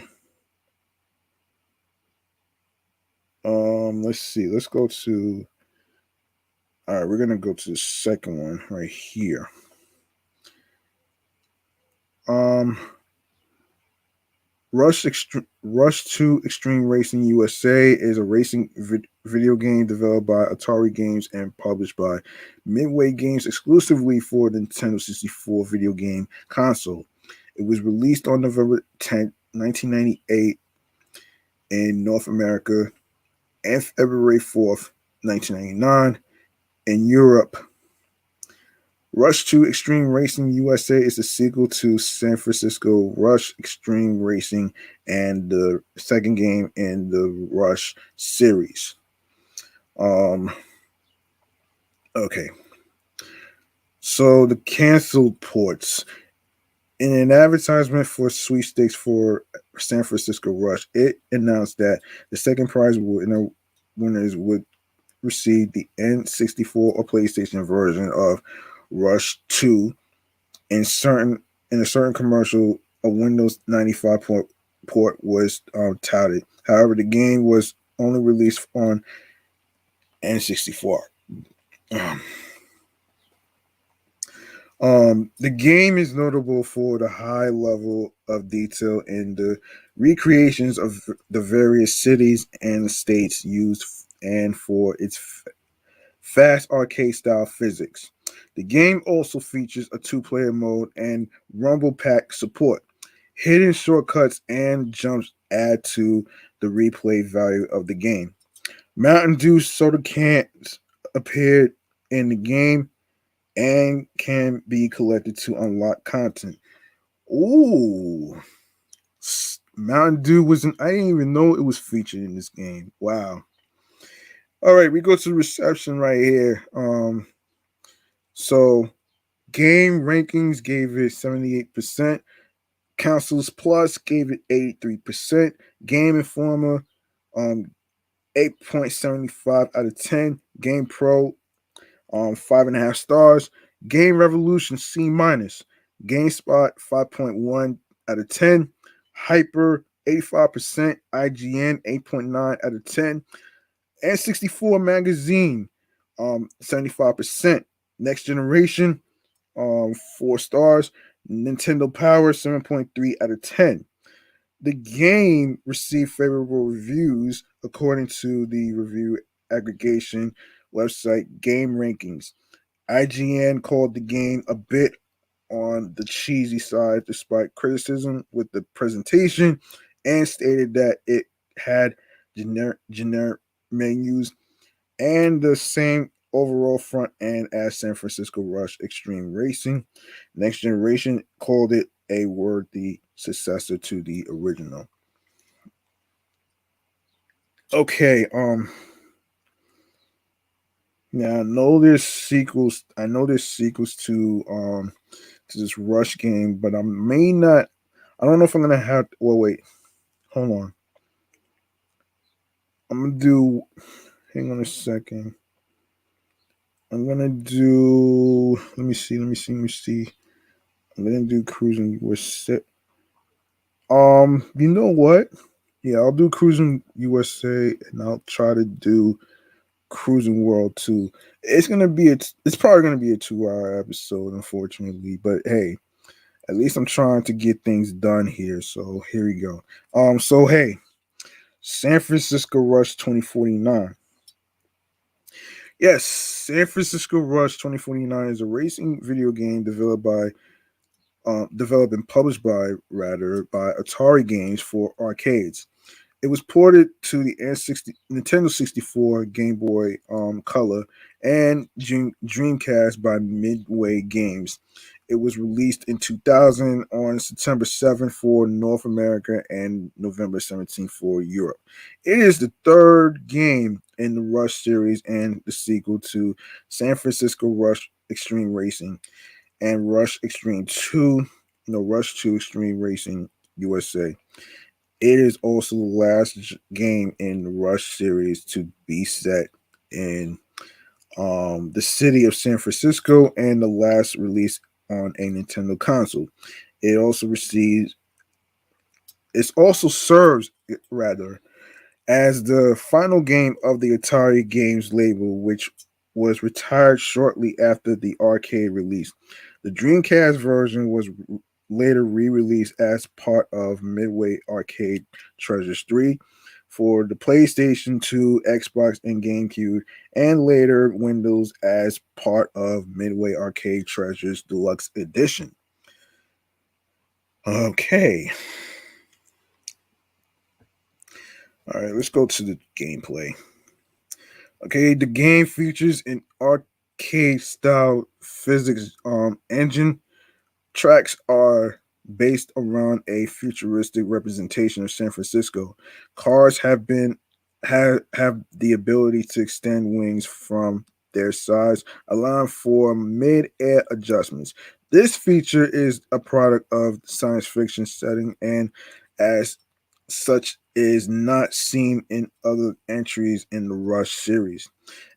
Let's see. Let's go to. All right. We're gonna go to the second one right here. Um, Rush 2 Extreme Racing USA is a racing video game developed by Atari Games and published by Midway Games exclusively for the Nintendo 64 video game console. It was released on November 10th, 1998 in North America, and February 4th, 1999 in Europe. Rush 2 Extreme Racing USA is the sequel to San Francisco Rush Extreme Racing and the second game in the Rush series. Um, okay. So the canceled ports. In an advertisement for sweepstakes for San Francisco Rush, it announced that the second prize winners would receive the N64 or PlayStation version of Rush 2 in a certain commercial. A Windows 95 port was touted. However, the game was only released on N64. Um, the game is notable for the high level of detail in the recreations of the various cities and states used, and for its fast arcade style physics. The game also features a two-player mode and rumble pack support. Hidden shortcuts and jumps add to the replay value of the game. Mountain Dew soda cans appeared in the game and can be collected to unlock content. Ooh, Mountain Dew wasn't. I didn't even know it was featured in this game. Wow. All right, we go to the reception right here. So game rankings gave it 78%. Consoles Plus gave it 83%. Game Informer, 8.75 out of 10. Game Pro, 5.5 stars. Game Revolution C minus. GameSpot 5.1 out of 10. Hyper 85%. IGN 8.9 out of 10. N64 Magazine 75%. Next Generation 4 stars. Nintendo Power 7.3 out of 10. The game received favorable reviews according to the review aggregation website Game Rankings. IGN called the game a bit on the cheesy side despite criticism with the presentation, and stated that it had generic menus and the same overall front end as San Francisco Rush Extreme Racing. Next Generation called it a worthy successor to the original. Okay, now I know there's sequels to this Rush game, but I may not. I don't know if I'm gonna have. Well, wait, hold on. I'm gonna do. Hang on a second. I'm gonna do. Let me see. Let me see. Let me see. I'm gonna do Cruisin. We're set. You know what? Yeah, I'll do Cruisin USA, and I'll try to do Cruising World too. It's probably gonna be a 2 hour episode, unfortunately. But hey, at least I'm trying to get things done here. So here we go. So hey, San Francisco Rush 2049. Yes, San Francisco Rush 2049 is a racing video game developed and published by Atari Games for arcades. It was ported to the Nintendo 64, Game Boy Color, and Dreamcast by Midway Games. It was released in 2000 on September 7th for North America and November 17th for Europe. It is the third game in the Rush series and the sequel to San Francisco Rush Extreme Racing and Rush Extreme 2, Rush 2 Extreme Racing USA. It is also the last game in the Rush series to be set in the city of San Francisco and the last release on a Nintendo console. It also receives it also serves rather as the final game of the Atari Games label, which was retired shortly after the arcade release. The Dreamcast version was later re-released as part of Midway Arcade Treasures 3 for the PlayStation 2, Xbox, and GameCube, and later Windows as part of Midway Arcade Treasures Deluxe Edition. Okay. All right, let's go to the gameplay. Okay, the game features an arcade style physics engine. Tracks are based around a futuristic representation of San Francisco. Cars have the ability to extend wings from their size, allowing for mid-air adjustments. This feature is a product of the science fiction setting and as such is not seen in other entries in the Rush series.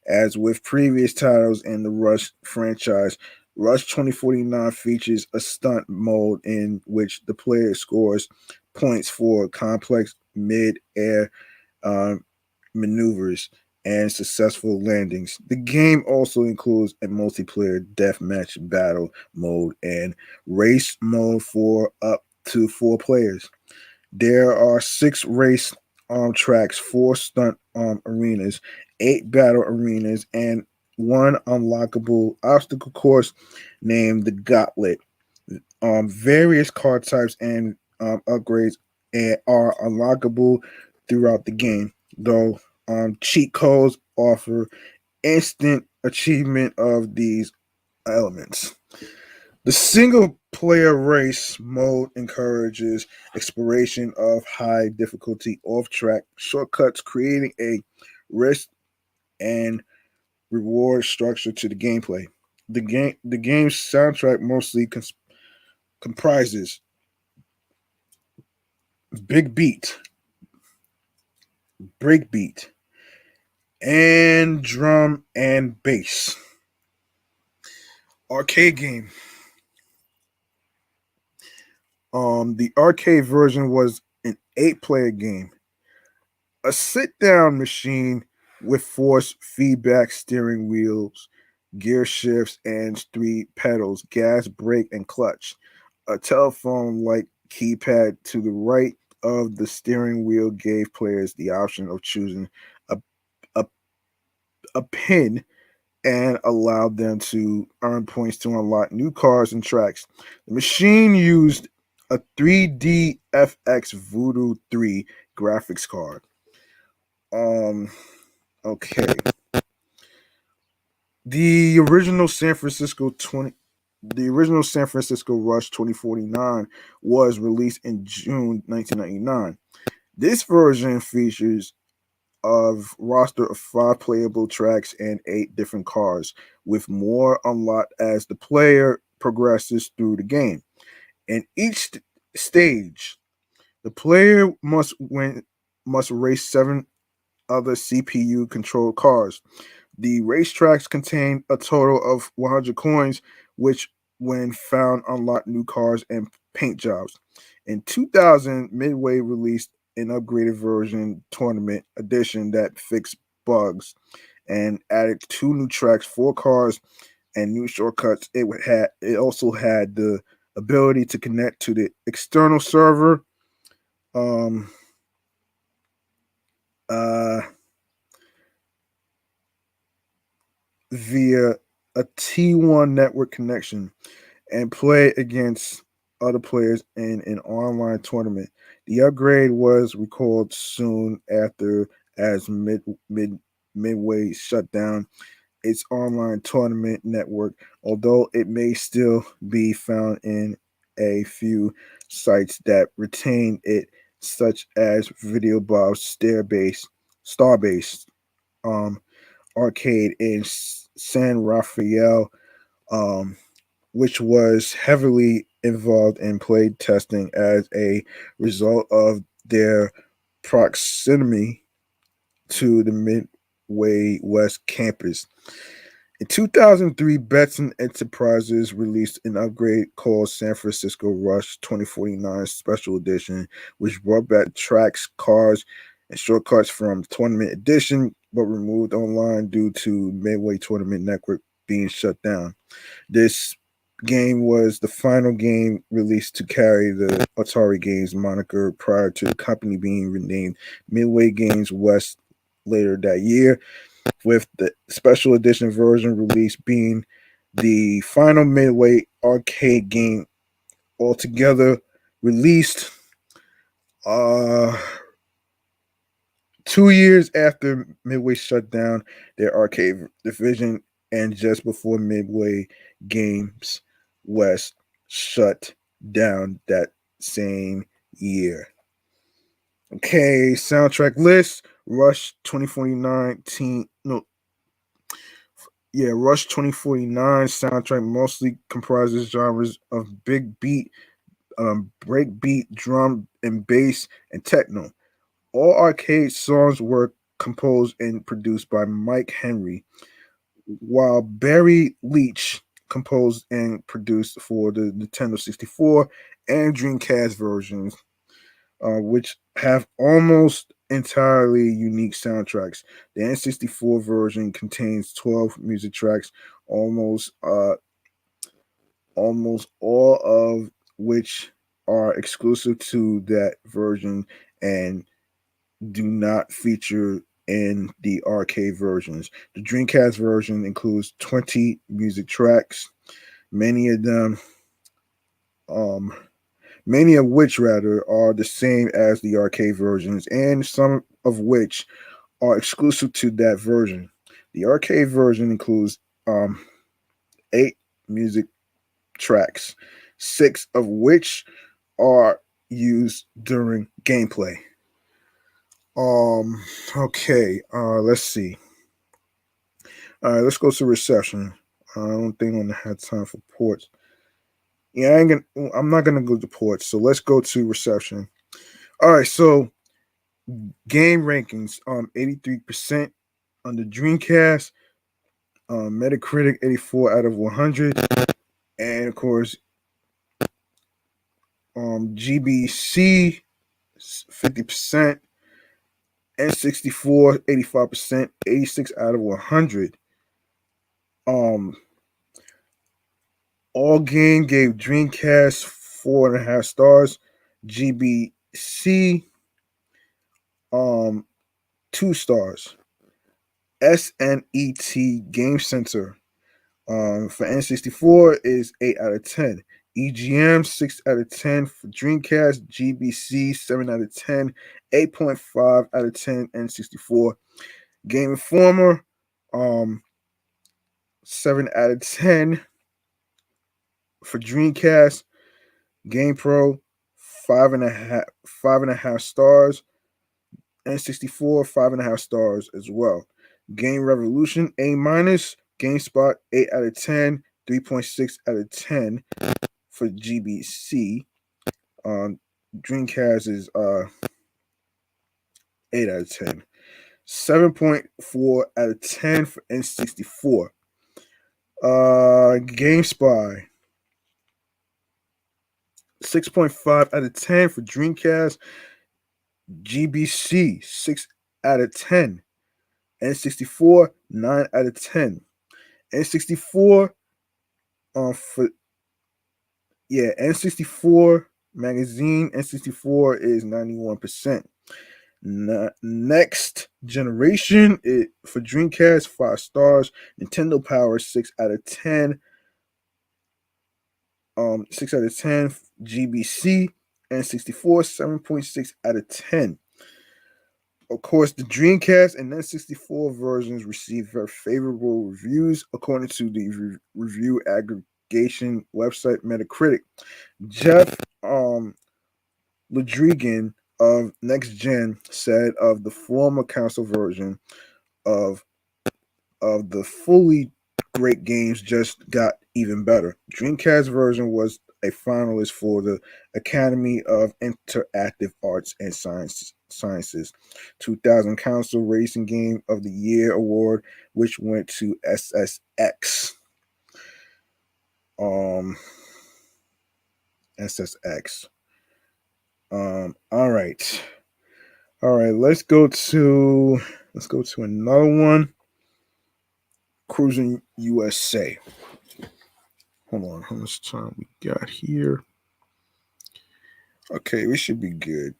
As with previous titles in the Rush franchise, Rush 2049 features a stunt mode in which the player scores points for complex mid-air uh, maneuvers and successful landings. The game also includes a multiplayer deathmatch battle mode and race mode for up to 4 players. There are 6 race tracks, 4 stunt arenas, 8 battle arenas, and one unlockable obstacle course named the Gauntlet. Various car types and upgrades are unlockable throughout the game, though cheat codes offer instant achievement of these elements. The single player race mode encourages exploration of high difficulty off track shortcuts, creating a risk and reward structure to the gameplay. The game's soundtrack mostly comprises big beat, break beat, and drum and bass. Arcade game. The arcade version was an 8 player game. A sit down machine with force feedback steering wheels, gear shifts, and 3 pedals, gas, brake, and clutch. A telephone like keypad to the right of the steering wheel gave players the option of choosing a, a, a pin and allowed them to earn points to unlock new cars and tracks. The machine used a 3D FX Voodoo 3 graphics card. Um, okay. The original San Francisco 20 the original San Francisco Rush 2049 was released in June 1999. This version features of roster of 5 playable tracks and 8 different cars, with more unlocked as the player progresses through the game. In each stage, the player must race 7 other CPU controlled cars. The racetracks contain a total of 100 coins, which, when found, unlock new cars and paint jobs. In 2000, Midway released an upgraded version tournament edition that fixed bugs and added 2 new tracks, 4 cars, and new shortcuts. It also had the ability to connect to the external server um, uh, via a T1 network connection and play against other players in an online tournament. The upgrade was recalled soon after as Midway shut down its online tournament network, although it may still be found in a few sites that retain it, such as Video Bob's Starbase um, arcade in San Rafael, um, which was heavily involved in play testing as a result of their proximity to the Midway West campus. In 2003, Betson Enterprises released an upgrade called San Francisco Rush 2049 Special Edition, which brought back tracks, cars, and shortcuts from Tournament Edition, but removed online due to Midway Tournament Network being shut down. This game was the final game released to carry the Atari Games moniker prior to the company being renamed Midway Games West later that year, with the special edition version release being the final Midway arcade game altogether released uh 2 years after Midway shut down their arcade division, and just before Midway Games West shut down that same year. Okay, soundtrack list. Rush 2049 Rush 2049 soundtrack mostly comprises genres of big beat, breakbeat, drum and bass, and techno. All arcade songs were composed and produced by Mike Henry, while Barry Leach composed and produced for the Nintendo 64 and Dreamcast versions, which have almost entirely unique soundtracks. The N64 version contains 12 music tracks, almost almost all of which are exclusive to that version and do not feature in the arcade versions. The Dreamcast version includes 20 music tracks, many of them um many of which rather are the same as the arcade versions, and some of which are exclusive to that version. The arcade version includes 8 music tracks, 6 of which are used during gameplay. Okay, let's see. All right, let's go to reception. I don't think I'm gonna have time for ports. Yeah, I'm not gonna go to ports, so let's go to reception. All right, so game rankings. 83% on the Dreamcast. Metacritic 84 out of 100, and of course, GBC 50%, N64 85%, 86 out of 100. Um, All Game gave Dreamcast 4.5 stars, GBC 2 stars. SNET Game Center for N64 is 8 out of 10. EGM 6 out of 10 for Dreamcast, GBC 7 out of 10, 8.5 out of 10 N64. Game Informer 7 out of 10 for Dreamcast. GamePro 5.5 stars. N64 5.5 stars as well. Game Revolution A minus. GameSpot 8 out of 10, 3.6 out of 10 for GBC. Dreamcast is 8 out of 10. 7.4 out of 10 for N64. GameSpy 6.5 out of 10 for Dreamcast. GBC 6 out of 10. N64 9 out of 10. N64 N64 magazine. N64 is 91%. Next generation for Dreamcast 5 stars. Nintendo Power 6 out of 10. 6 out of 10. GBC N64 7.6 out of 10. Of course, the Dreamcast and N64 versions received very favorable reviews, according to the review aggregation website Metacritic. Jeff Ledrigan of Next Gen said of the former console version of the fully great games just got even better. Dreamcast version was a finalist for the Academy of Interactive Arts and Sciences 2000 Console Racing Game of the Year award, which went to SSX. SSX. All right. Let's go to another one. Cruisin USA. Hold on, how much time we got here? Okay, we should be good.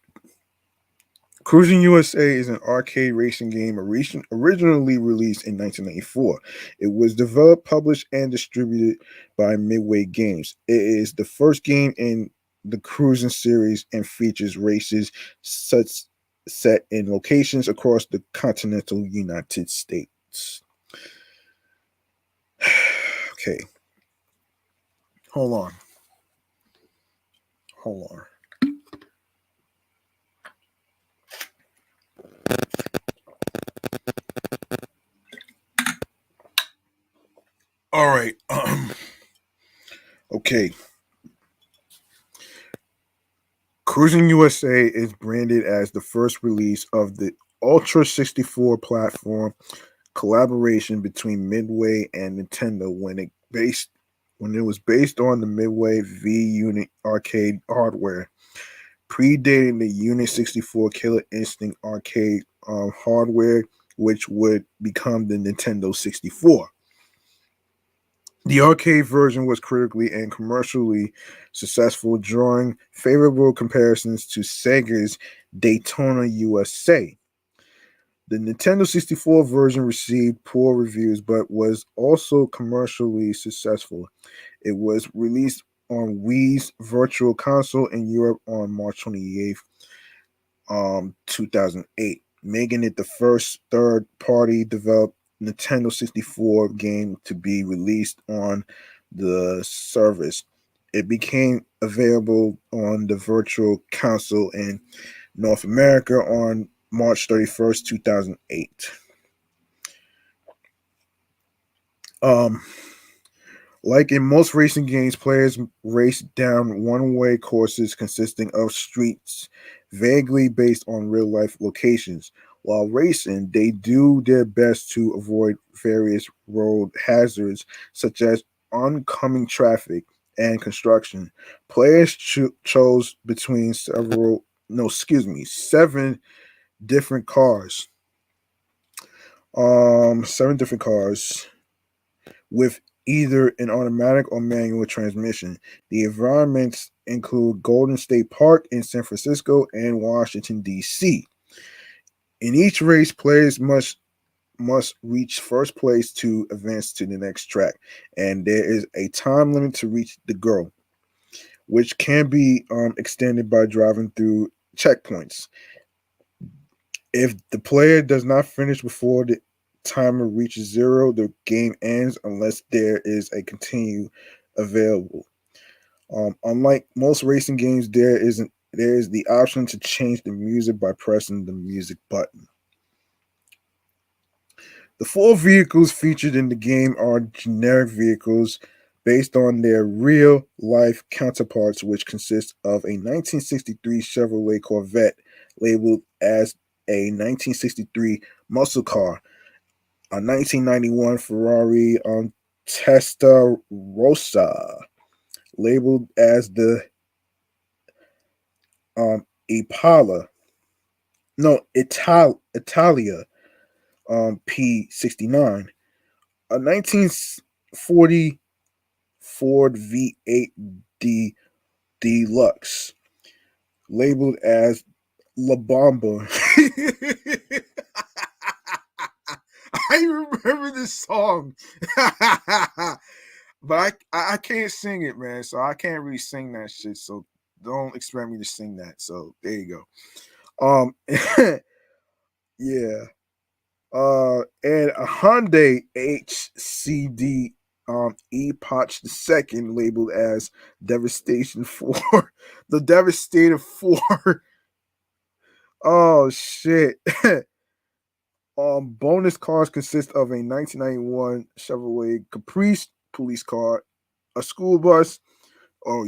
Cruisin USA is an arcade racing game originally released in 1994. It was developed, published, and distributed by Midway Games. It is the first game in the Cruisin series and features races such set in locations across the continental United States. Okay, hold on. Hold on. All right. Okay. Cruisin USA is branded as the first release of the Ultra 64 platform collaboration between Midway and Nintendo when it was based on the Midway V Unit arcade hardware, predating the Unit 64 Killer Instinct arcade hardware, which would become the Nintendo 64. The arcade version was critically and commercially successful, drawing favorable comparisons to Sega's Daytona USA. The Nintendo 64 version received poor reviews but was also commercially successful. It was released on Wii's Virtual Console in Europe on March 28th, 2008, making it the first third-party developed Nintendo 64 game to be released on the service. It became available on the Virtual Console in North America on March 31st, 2008. Um, Like in most racing games, players race down one-way courses consisting of streets vaguely based on real-life locations. While racing, they do their best to avoid various road hazards such as oncoming traffic and construction. Players chose between seven different cars. Seven different cars with either an automatic or manual transmission. The environments include Golden State Park in San Francisco and Washington, D.C. In each race, players must reach first place to advance to the next track, and there is a time limit to reach the goal, which can be extended by driving through checkpoints. If the player does not finish before the timer reaches zero, the game ends unless there is a continue available. Unlike most racing games, there is the option to change the music by pressing the music button. The four vehicles featured in the game are generic vehicles based on their real life counterparts, which consist of a 1963 Chevrolet Corvette labeled as a 1963 muscle car, a 1991 Ferrari Testarossa labeled as the Impala, no, Italia P69, a 1940 Ford V8 D Deluxe labeled as La Bamba. I remember this song, but I can't sing it, man. So I can't really sing that shit. So don't expect me to sing that. So there you go. Yeah. And a Hyundai HCD Epoch II labeled as Devastation 4. The Devastator 4. Oh shit. Bonus cars consist of a 1991 Chevrolet Caprice police car, a school bus, oh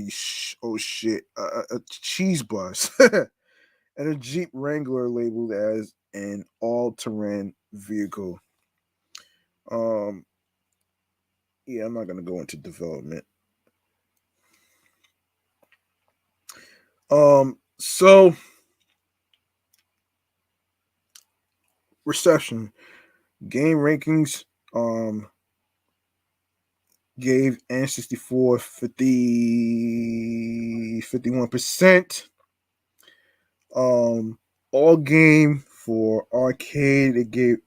shit, a cheese bus, and a Jeep Wrangler labeled as an all-terrain vehicle. Um, yeah, I'm not gonna go into development. So reception, game rankings, gave N64 51%. All game for arcade it gave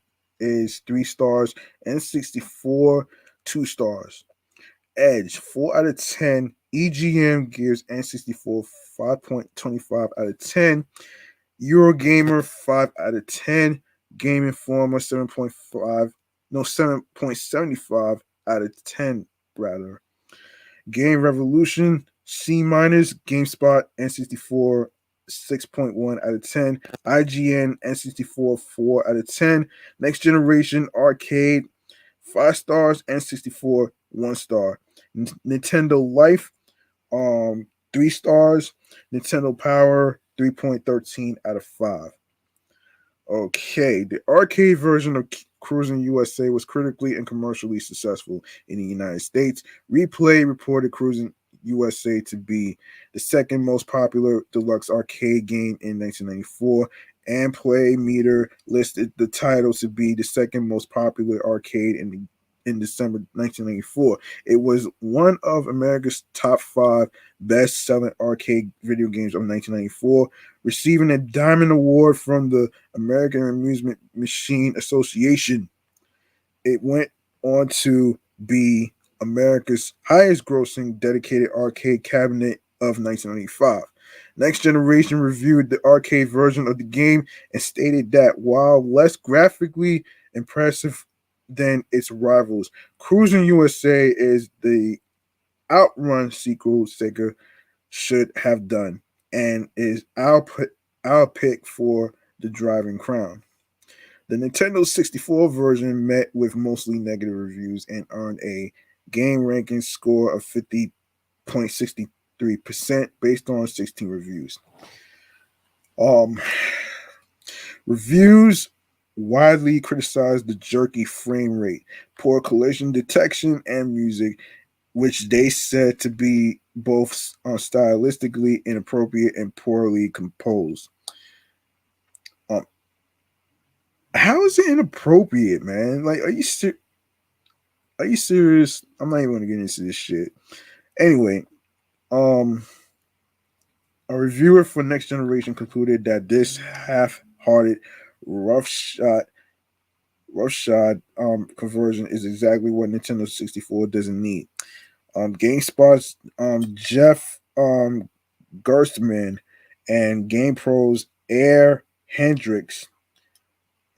is 3 stars, N64 2 stars. Edge 4 out of 10. EGM gives N64 5.25 out of 10. Eurogamer 5 out of 10. Game Informer 7.5. No, 7.75 out of 10 rather. Game Revolution C minus. GameSpot N64 6.1 out of 10. IGN N64 4 out of 10. Next Generation Arcade 5 stars. N64 1 star. Nintendo Life 3 stars. Nintendo Power 3.13 out of 5. Okay, the arcade version of Cruisin' USA was critically and commercially successful in the United States. Replay reported Cruisin' USA to be the second most popular deluxe arcade game in 1994, and Play Meter listed the title to be the second most popular arcade in December 1994. It was one of America's top 5 best-selling arcade video games of 1994, receiving a Diamond Award from the American Amusement Machine Association. It went on to be America's highest grossing dedicated arcade cabinet of 1995. Next Generation reviewed the arcade version of the game and stated that while less graphically impressive than its rivals, Cruisin' USA is the outrun sequel Sega should have done and is our pick for the driving crown. The Nintendo 64 version met with mostly negative reviews and earned a game ranking score of 50.63% based on 16 reviews. Um, Reviews widely criticized the jerky frame rate, poor collision detection, and music, which they said to be both stylistically inappropriate and poorly composed. Um, how is it inappropriate, man? Like, are you serious? I'm not even going to get into this shit. Anyway, um, a reviewer for Next Generation concluded that this half-hearted, roughshod conversion is exactly what Nintendo 64 doesn't need. GameSpot's Jeff Gerstmann and GamePro's Air Hendricks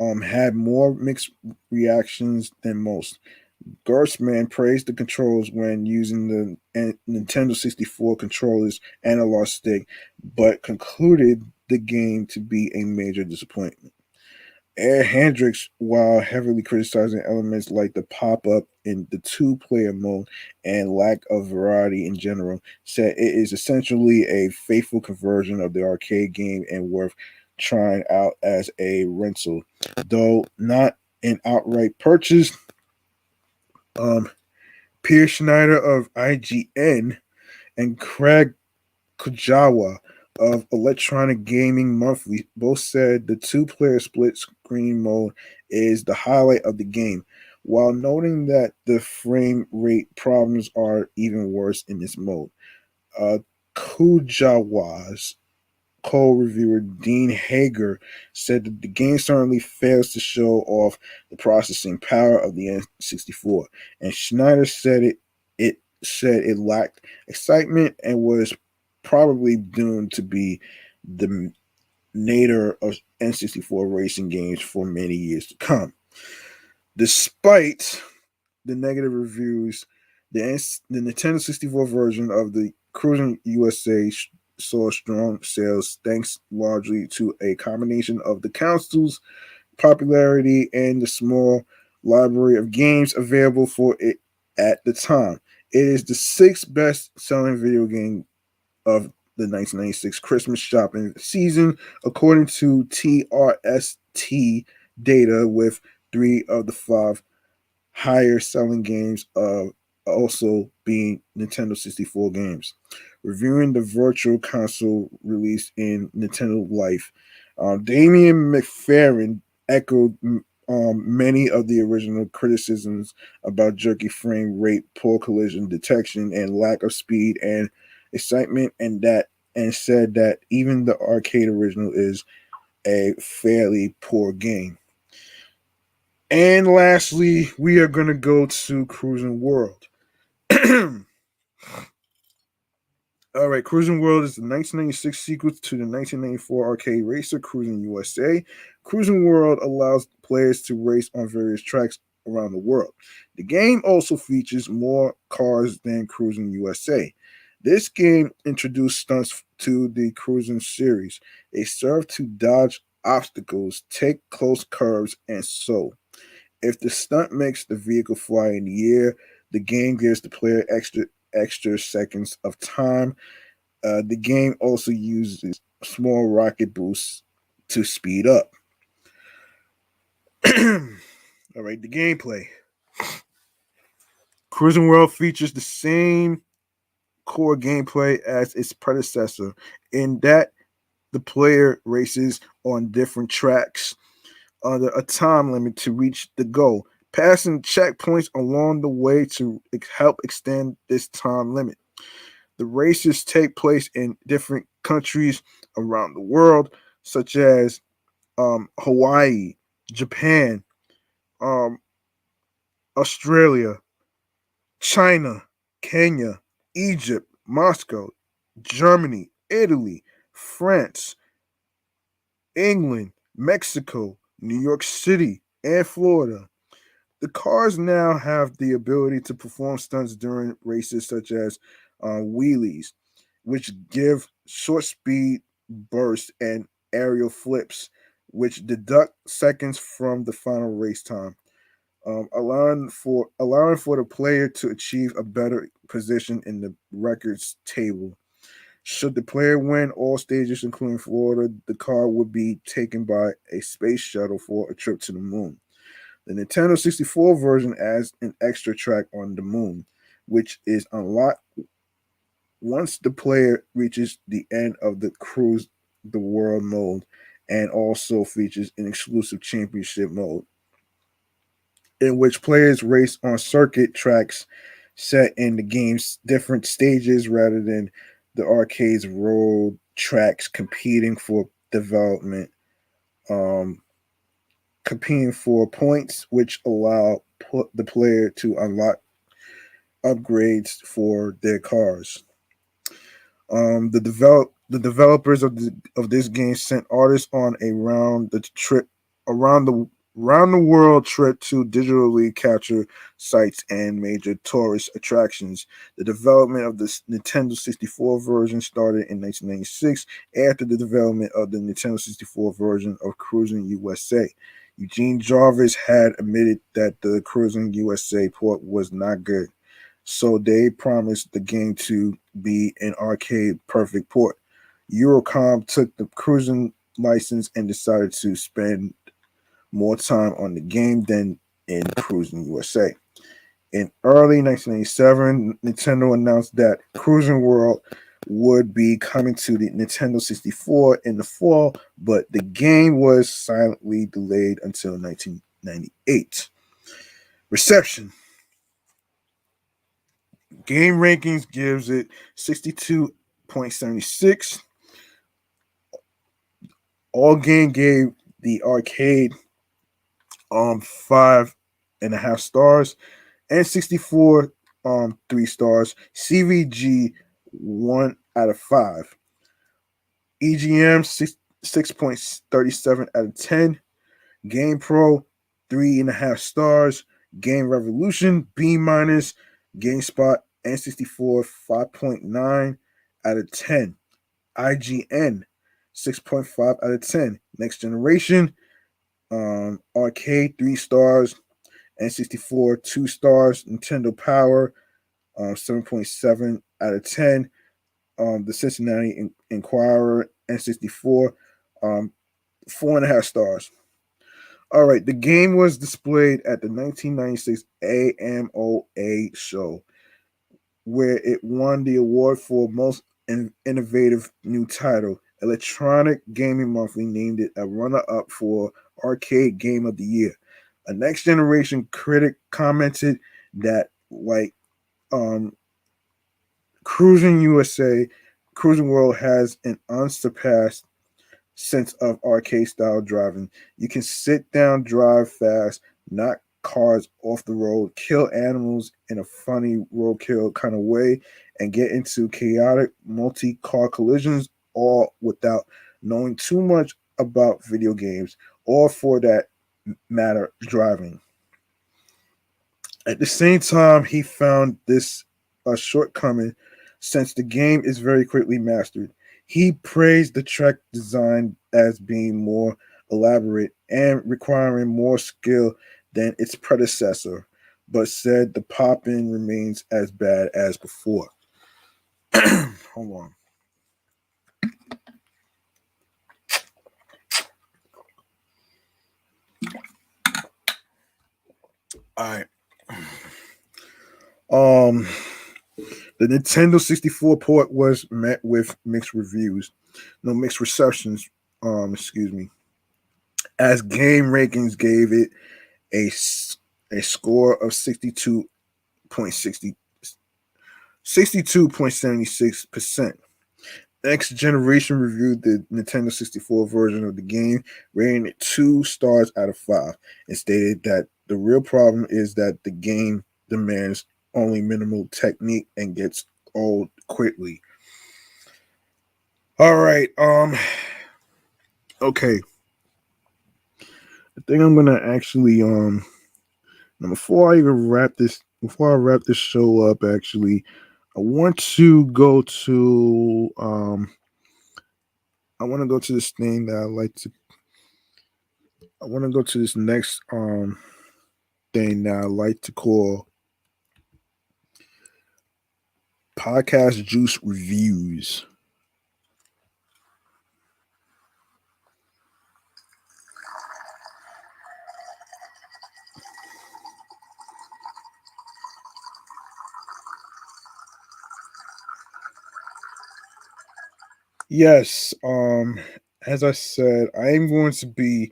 had more mixed reactions than most. Gerstmann praised the controls when using the Nintendo 64 controller's analog stick, but concluded the game to be a major disappointment. Ed Hendricks, while heavily criticizing elements like the pop-up in the two-player mode and lack of variety in general, said it is essentially a faithful conversion of the arcade game and worth trying out as a rental, though not an outright purchase. Pierre Schneider of IGN and Craig Kujawa of Electronic Gaming Monthly both said the two-player split-screen mode is the highlight of the game, while noting that the frame rate problems are even worse in this mode. Kujawa's co-reviewer Dean Hager said that the game certainly fails to show off the processing power of the N64, and Schneider said it lacked excitement and was probably doomed to be the nadir of N64 racing games for many years to come. Despite the negative reviews, the Nintendo 64 version of the Cruisin' USA saw strong sales thanks largely to a combination of the console's popularity and the small library of games available for it at the time. It is the sixth best selling video game of the 1996 Christmas shopping season, according to TRST data, with 3 of the 5 higher selling games of also being Nintendo 64 games. Reviewing the virtual console release in Nintendo Life, Damian McFerrin echoed many of the original criticisms about jerky frame rate, poor collision detection, and lack of speed and excitement, and said that even the arcade original is a fairly poor game. And lastly, we are going to go to Cruisin' World. All right, Cruising World is the 1996 sequel to the 1994 arcade racer Cruisin' USA. Cruising World allows players to race on various tracks around the world. The game also features more cars than Cruising USA. This game introduced stunts to the Cruisin' series. They serve to dodge obstacles, take close curves, and so. If the stunt makes the vehicle fly in the air, the game gives the player extra seconds of time. The game also uses small rocket boosts to speed up. All right, the gameplay. Cruising World features the same core gameplay as its predecessor, in that the player races on different tracks under a time limit to reach the goal, passing checkpoints along the way to help extend this time limit. The races take place in different countries around the world, such as Hawaii, Japan, um, Australia, China, Kenya, Egypt, Moscow, Germany, Italy, France, England, Mexico, New York City, and Florida. The cars now have the ability to perform stunts during races such as wheelies, which give short speed bursts and aerial flips, which deduct seconds from the final race time, allowing for the player to achieve a better position in the records table. Should the player win all stages, including Florida, the car would be taken by a space shuttle for a trip to the moon. The Nintendo 64 version adds an extra track on the moon, which is unlocked once the player reaches the end of the Cruise the World mode, and also features an exclusive championship mode in which players race on circuit tracks set in the game's different stages rather than the arcade's road tracks um, competing for points, which allow the player to unlock upgrades for their cars. The developers of this game sent artists on a around the round the world trip to digitally capture sites and major tourist attractions. The development of the Nintendo 64 version started in 1996 after the development of the Nintendo 64 version of Cruisin' USA. Eugene Jarvis had admitted that the Cruisin' USA port was not good, so they promised the game to be an arcade perfect port. Eurocom took the Cruisin' license and decided to spend more time on the game than in Cruisin' USA. In early 1997, Nintendo announced that Cruisin' World would be coming to the Nintendo 64 in the fall, but the game was silently delayed until 1998. Reception. Game Rankings gives it 62.76. All Game gave the arcade 5.5 stars, and 64 3 stars. CVG 1 out of 5. EGM 6.37 out of 10. Game Pro 3.5 stars. Game Revolution B minus. GameSpot N64 5.9 out of 10. IGN 6.5 out of 10. Next Generation Arcade 3 stars. N64 2 stars. Nintendo Power 7.7 out of 10. The Cincinnati Enquirer N64 um, 4.5 stars. All right, the game was displayed at the 1996 AMOA show, where it won the award for most innovative new title. Electronic Gaming Monthly named it a runner-up for Arcade Game of the Year. A Next Generation critic commented that, like um, Cruising USA, Cruising World has an unsurpassed sense of arcade style driving. You can sit down, drive fast, not cars off the road, kill animals in a funny roadkill kind of way, and get into chaotic multi car collisions, all without knowing too much about video games or, for that matter, driving. At the same time, he found this a shortcoming since the game is very quickly mastered. He praised the track design as being more elaborate and requiring more skill than its predecessor, but said the pop-in remains as bad as before. Hold on. All right. Um, the Nintendo 64 port was met with mixed reviews, no mixed receptions. Excuse me, as game rankings gave it a a score of 62.76%. Next Generation reviewed the Nintendo 64 version of the game, rating it 2 stars out of 5, and stated that the real problem is that the game demands only minimal technique and gets old quickly. All right. Okay. I think I'm gonna actually now before I wrap this show up, actually, I want to go to I want to go to this thing that I want to go to this next thing that I like to call podcast juice reviews. Yes, as I said, I am going to be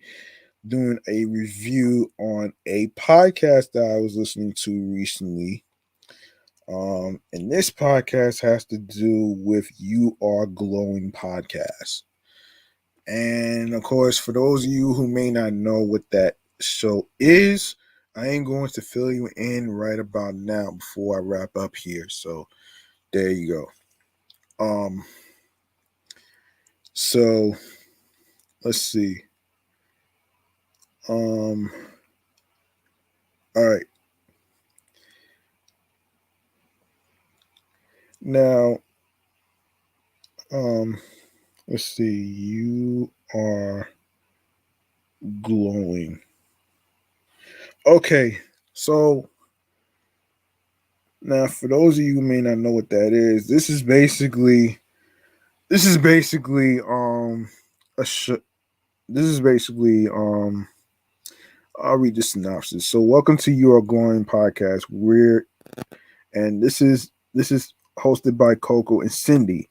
doing a review on a podcast that I was listening to recently. And this podcast has to do with You Are Glowing podcast. And of course, for those of you who may not know what that show is, I am going to fill you in right about now before I wrap up here. So there you go. So let's see. Um, all right. Now, um, let's see. You are glowing. Okay, so now for those of you who may not know what that is, this is basically a this is basically I'll read the synopsis. So welcome to You Are Glowing podcast. This is hosted by Coco and Cindy.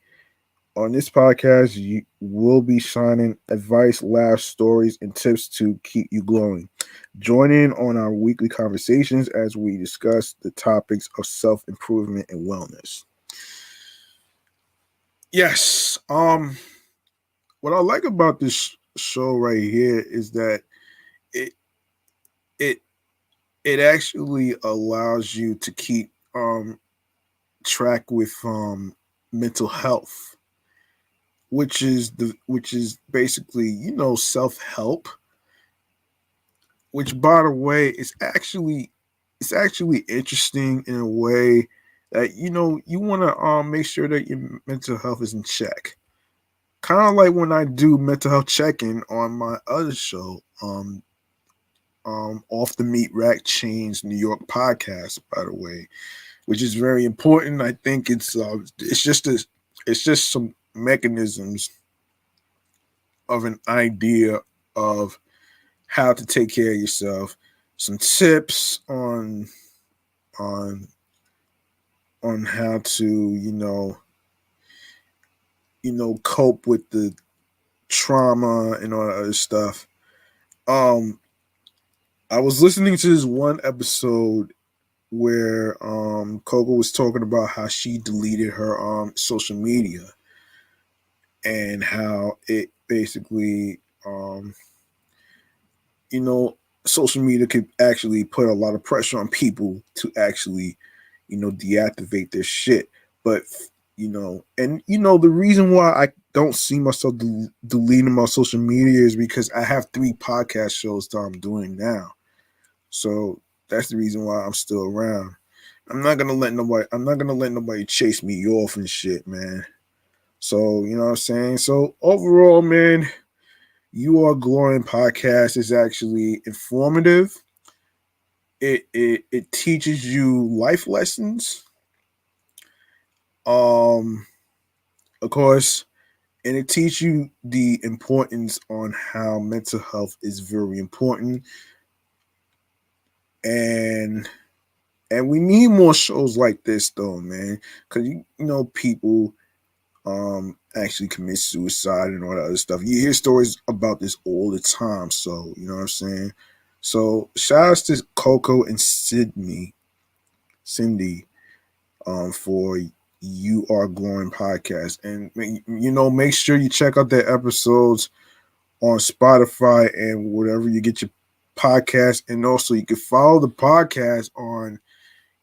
On this podcast, you will be shining advice, laughs, stories, and tips to keep you glowing. Join in on our weekly conversations as we discuss the topics of self-improvement and wellness. Yes. What I like about this show right here is that it it it actually allows you to keep track with mental health, which is basically, self-help, which, by the way, is actually it's actually interesting in a way that you want to make sure that your mental health is in check. Kind of like when I do mental health check-in on my other show, off the meat rack chains New York podcast, by the way, which is very important. I think it's just some mechanisms of an idea of how to take care of yourself, some tips on on how to cope with the trauma and all that other stuff. Um, I was listening to this one episode where Coco was talking about how she deleted her social media and how it basically you know social media could actually put a lot of pressure on people to actually, deactivate their shit. But the reason why I don't see myself deleting my social media is because I have 3 podcast shows that I'm doing now. So that's the reason why I'm still around. I'm not gonna let nobody chase me off and shit, man. So, you know what I'm saying? So overall, man, You Are Glowing podcast is actually informative. It teaches you life lessons. Um, of course, and it teaches you the importance on how mental health is very important, and we need more shows like this though, man, because people actually commit suicide and all that other stuff. You hear stories about this all the time, so you know what I'm saying. So shout outs to Coco and Cindy, for You Are Glowing podcast, and make sure you check out their episodes on Spotify and whatever you get your podcast, and also you can follow the podcast on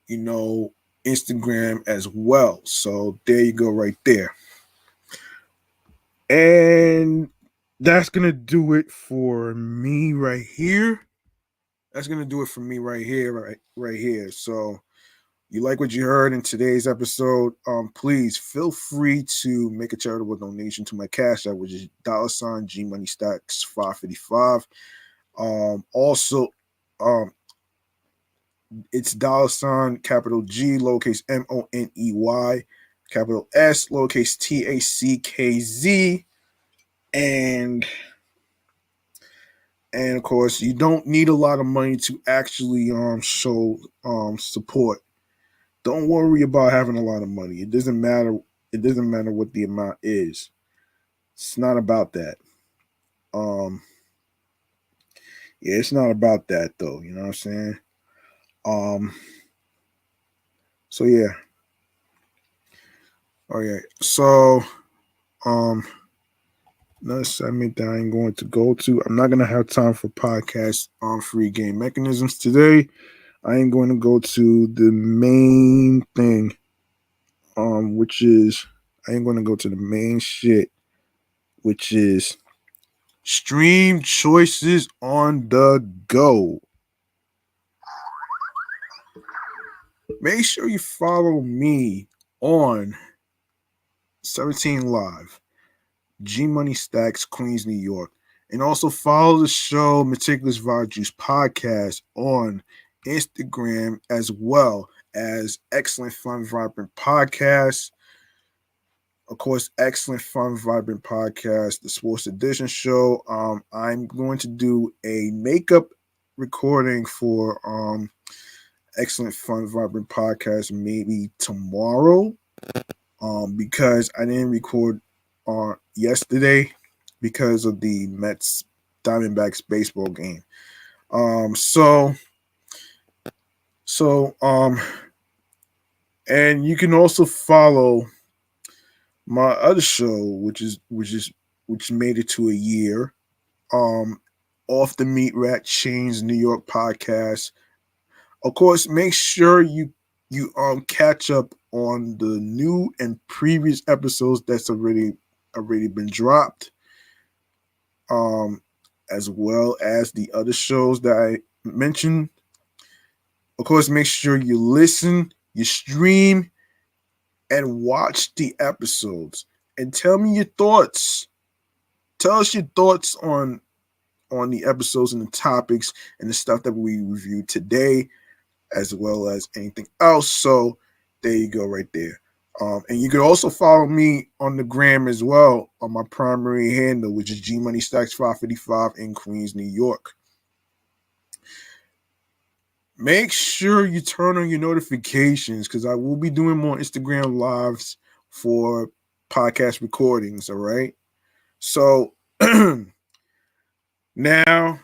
you know Instagram as well. So there you go, right there. And that's gonna do it for me right here. That's gonna do it for me right here, right here. So you like what you heard in today's episode? Please feel free to make a charitable donation to my cash app, which is $G Money Stacks 555. Also, it's capital G lowercase MONEY, capital S lowercase TACKZ, and of course you don't need a lot of money to actually show support. Don't worry about having a lot of money. It doesn't matter what the amount is. It's not about that. Um yeah, it's not about that though, you know what I'm saying? Um so yeah. Okay. So um another segment that I'm going to go to. I'm not gonna have time for podcast on free game mechanisms today. I am going to go to the main thing, which is I am going to go to the main shit, which is stream choices on the go. Make sure you follow me on 17 Live, G Money Stacks, Queens, New York. And also follow the show Meticulous Juice podcast on Instagram, as well as Excellent Fun Vibrant Podcast. Of course, Excellent Fun Vibrant Podcast, the Sports Edition show. I'm going to do a makeup recording for Excellent Fun Vibrant Podcast maybe tomorrow, because I didn't record yesterday because of the Mets Diamondbacks baseball game. So and you can also follow my other show, which made it to a year. Off the Meat Rat Chains New York podcast. Of course, make sure you catch up on the new and previous episodes that's already been dropped, as well as the other shows that I mentioned. Of course, make sure you listen, you stream, and watch the episodes, and tell me your thoughts. Tell us your thoughts on the episodes and the topics and the stuff that we reviewed today, as well as anything else. So there you go, right there. And you can also follow me on the gram as well on my primary handle, which is G Money Stacks 555 in Queens, New York. Make sure you turn on your notifications, because I will be doing more Instagram lives for podcast recordings. All right. So now,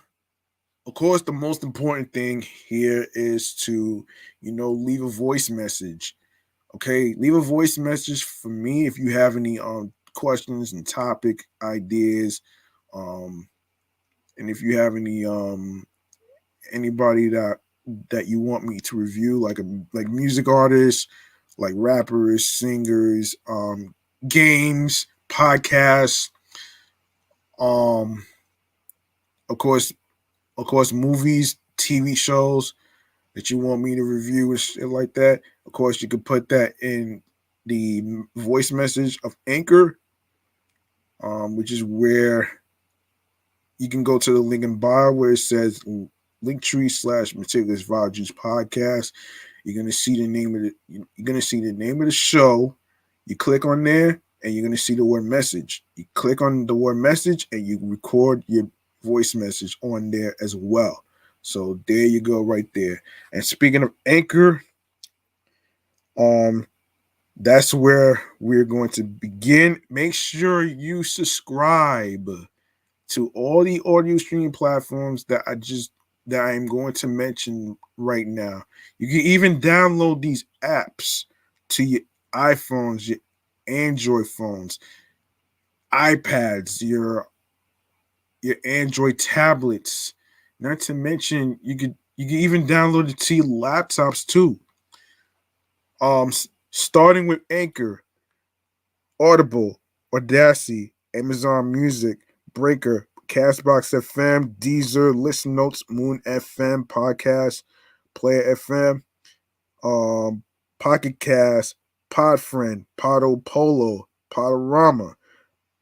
of course, the most important thing here is to, leave a voice message. Okay, leave a voice message for me if you have any questions and topic ideas, and if you have any anybody that you want me to review, like music artists, like rappers, singers, games, podcasts, um, of course, movies, TV shows that you want me to review and shit like that. Of course, you could put that in the voice message of Anchor, which is where you can go to the link in bio where it says Linktree/Meticulous Vibe Juice Podcast. You're gonna see the name of the show. You click on there and you're gonna see the word message. You click on the word message and you record your voice message on there as well. So there you go, right there. And speaking of Anchor, um, that's where we're going to begin. Make sure you subscribe to all the audio streaming platforms that I'm going to mention right now. You can even download these apps to your iPhones, your Android phones, iPads, your Android tablets. Not to mention you can even download it to your laptops too. Starting with Anchor, Audible, Audacity, Amazon Music, Breaker, Castbox FM, Deezer, Listen Notes, Moon FM, Podcast, Player FM, Pocket Cast, Podfriend, Podo Polo, Podorama,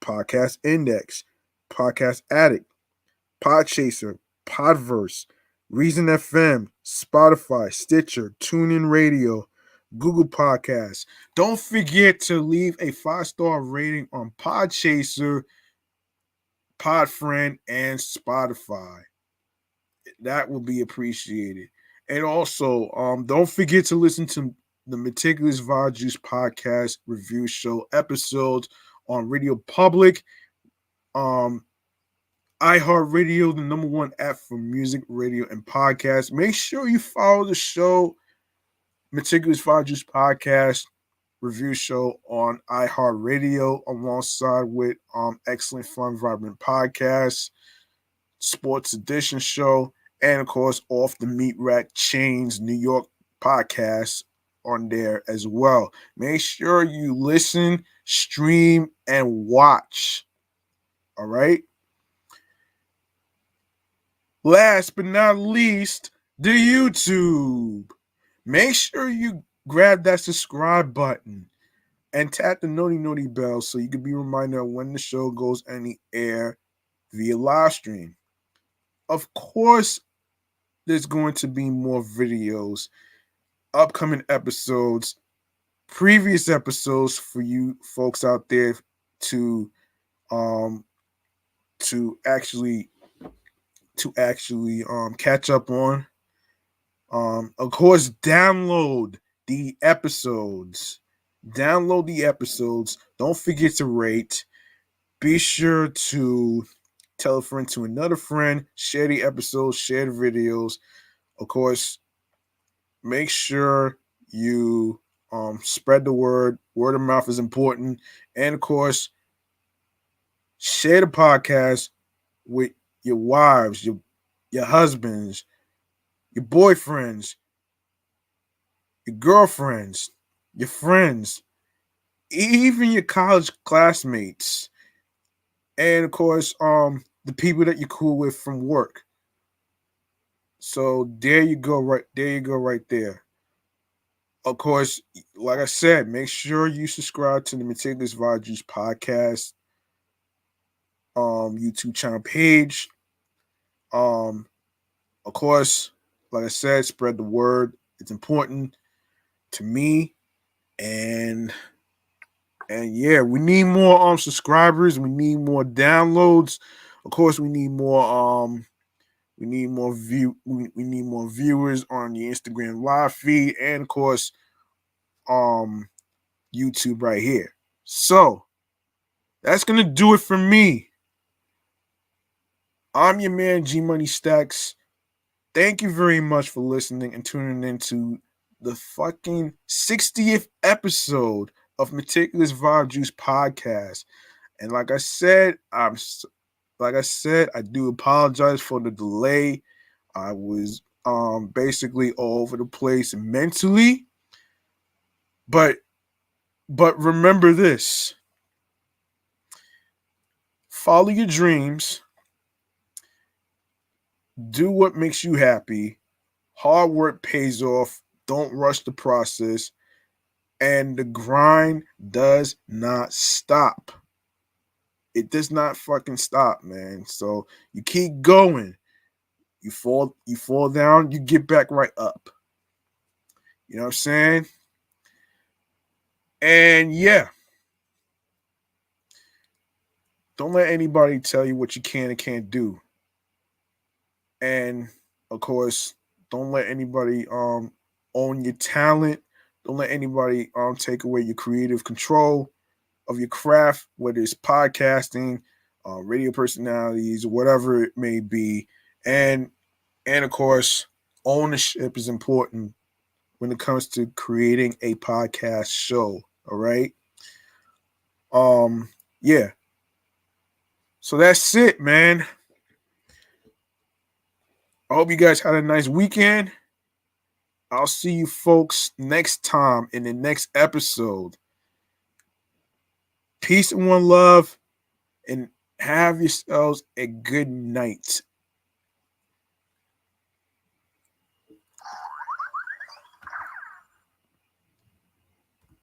Podcast Index, Podcast Addict, Podchaser, Podverse, Reason FM, Spotify, Stitcher, TuneIn Radio, Google Podcasts. Don't forget to leave a 5-star rating on Podchaser, Podfriend, and Spotify. That will be appreciated. And also, don't forget to listen to the Meticulous Vibe Juice Podcast review show episodes on Radio Public, um, iHeartRadio, the number one app for music, radio, and podcasts. Make sure you follow the show, Meticulous Vibe Juice Podcast review show on iHeartRadio, alongside with Excellent Fun Vibrant Podcasts, Sports Edition show, and of course Off the Meat Rack Chains New York podcast on there as well. Make sure you listen, stream, and watch. All right. Last but not least, the YouTube. Make sure you grab that subscribe button and tap the noti bell so you can be reminded of when the show goes on the air via live stream. Of course, there's going to be more videos, upcoming episodes, previous episodes for you folks out there to um catch up on. Of course, download the episodes. Download the episodes. Don't forget to rate. Be sure to tell a friend to another friend. Share the episodes. Share the videos. Of course, make sure you spread the word. Word of mouth is important. And of course, share the podcast with your wives, your husbands, your boyfriends, your girlfriends, your friends, even your college classmates, and of course, the people that you're cool with from work. So there you go, right there. Of course, like I said, make sure you subscribe to the Meticulous Vibe Juice podcast YouTube channel page. Of course, like I said, spread the word. It's important to me, and yeah, we need more subscribers. We need more downloads. Of course, we need more we need more viewers on the Instagram live feed, and of course YouTube right here. So that's gonna do it for me. I'm your man G Money Stacks. Thank you very much for listening and tuning into the fucking 60th episode of Meticulous Vibe Juice Podcast. And like I said, I do apologize for the delay. I was basically all over the place mentally. But remember this. Follow your dreams. Do what makes you happy. Hard work pays off. Don't rush the process. And the grind does not stop. It does not fucking stop, man. So you keep going. You fall down, you get back right up. You know what I'm saying? And yeah, don't let anybody tell you what you can and can't do. And of course, don't let anybody own your talent. Don't let anybody take away your creative control of your craft, whether it's podcasting, radio personalities, whatever it may be. And of course, ownership is important when it comes to creating a podcast show. All right. Um, yeah. So that's it, man. I hope you guys had a nice weekend. I'll see you folks next time in the next episode. Peace and one love, and have yourselves a good night.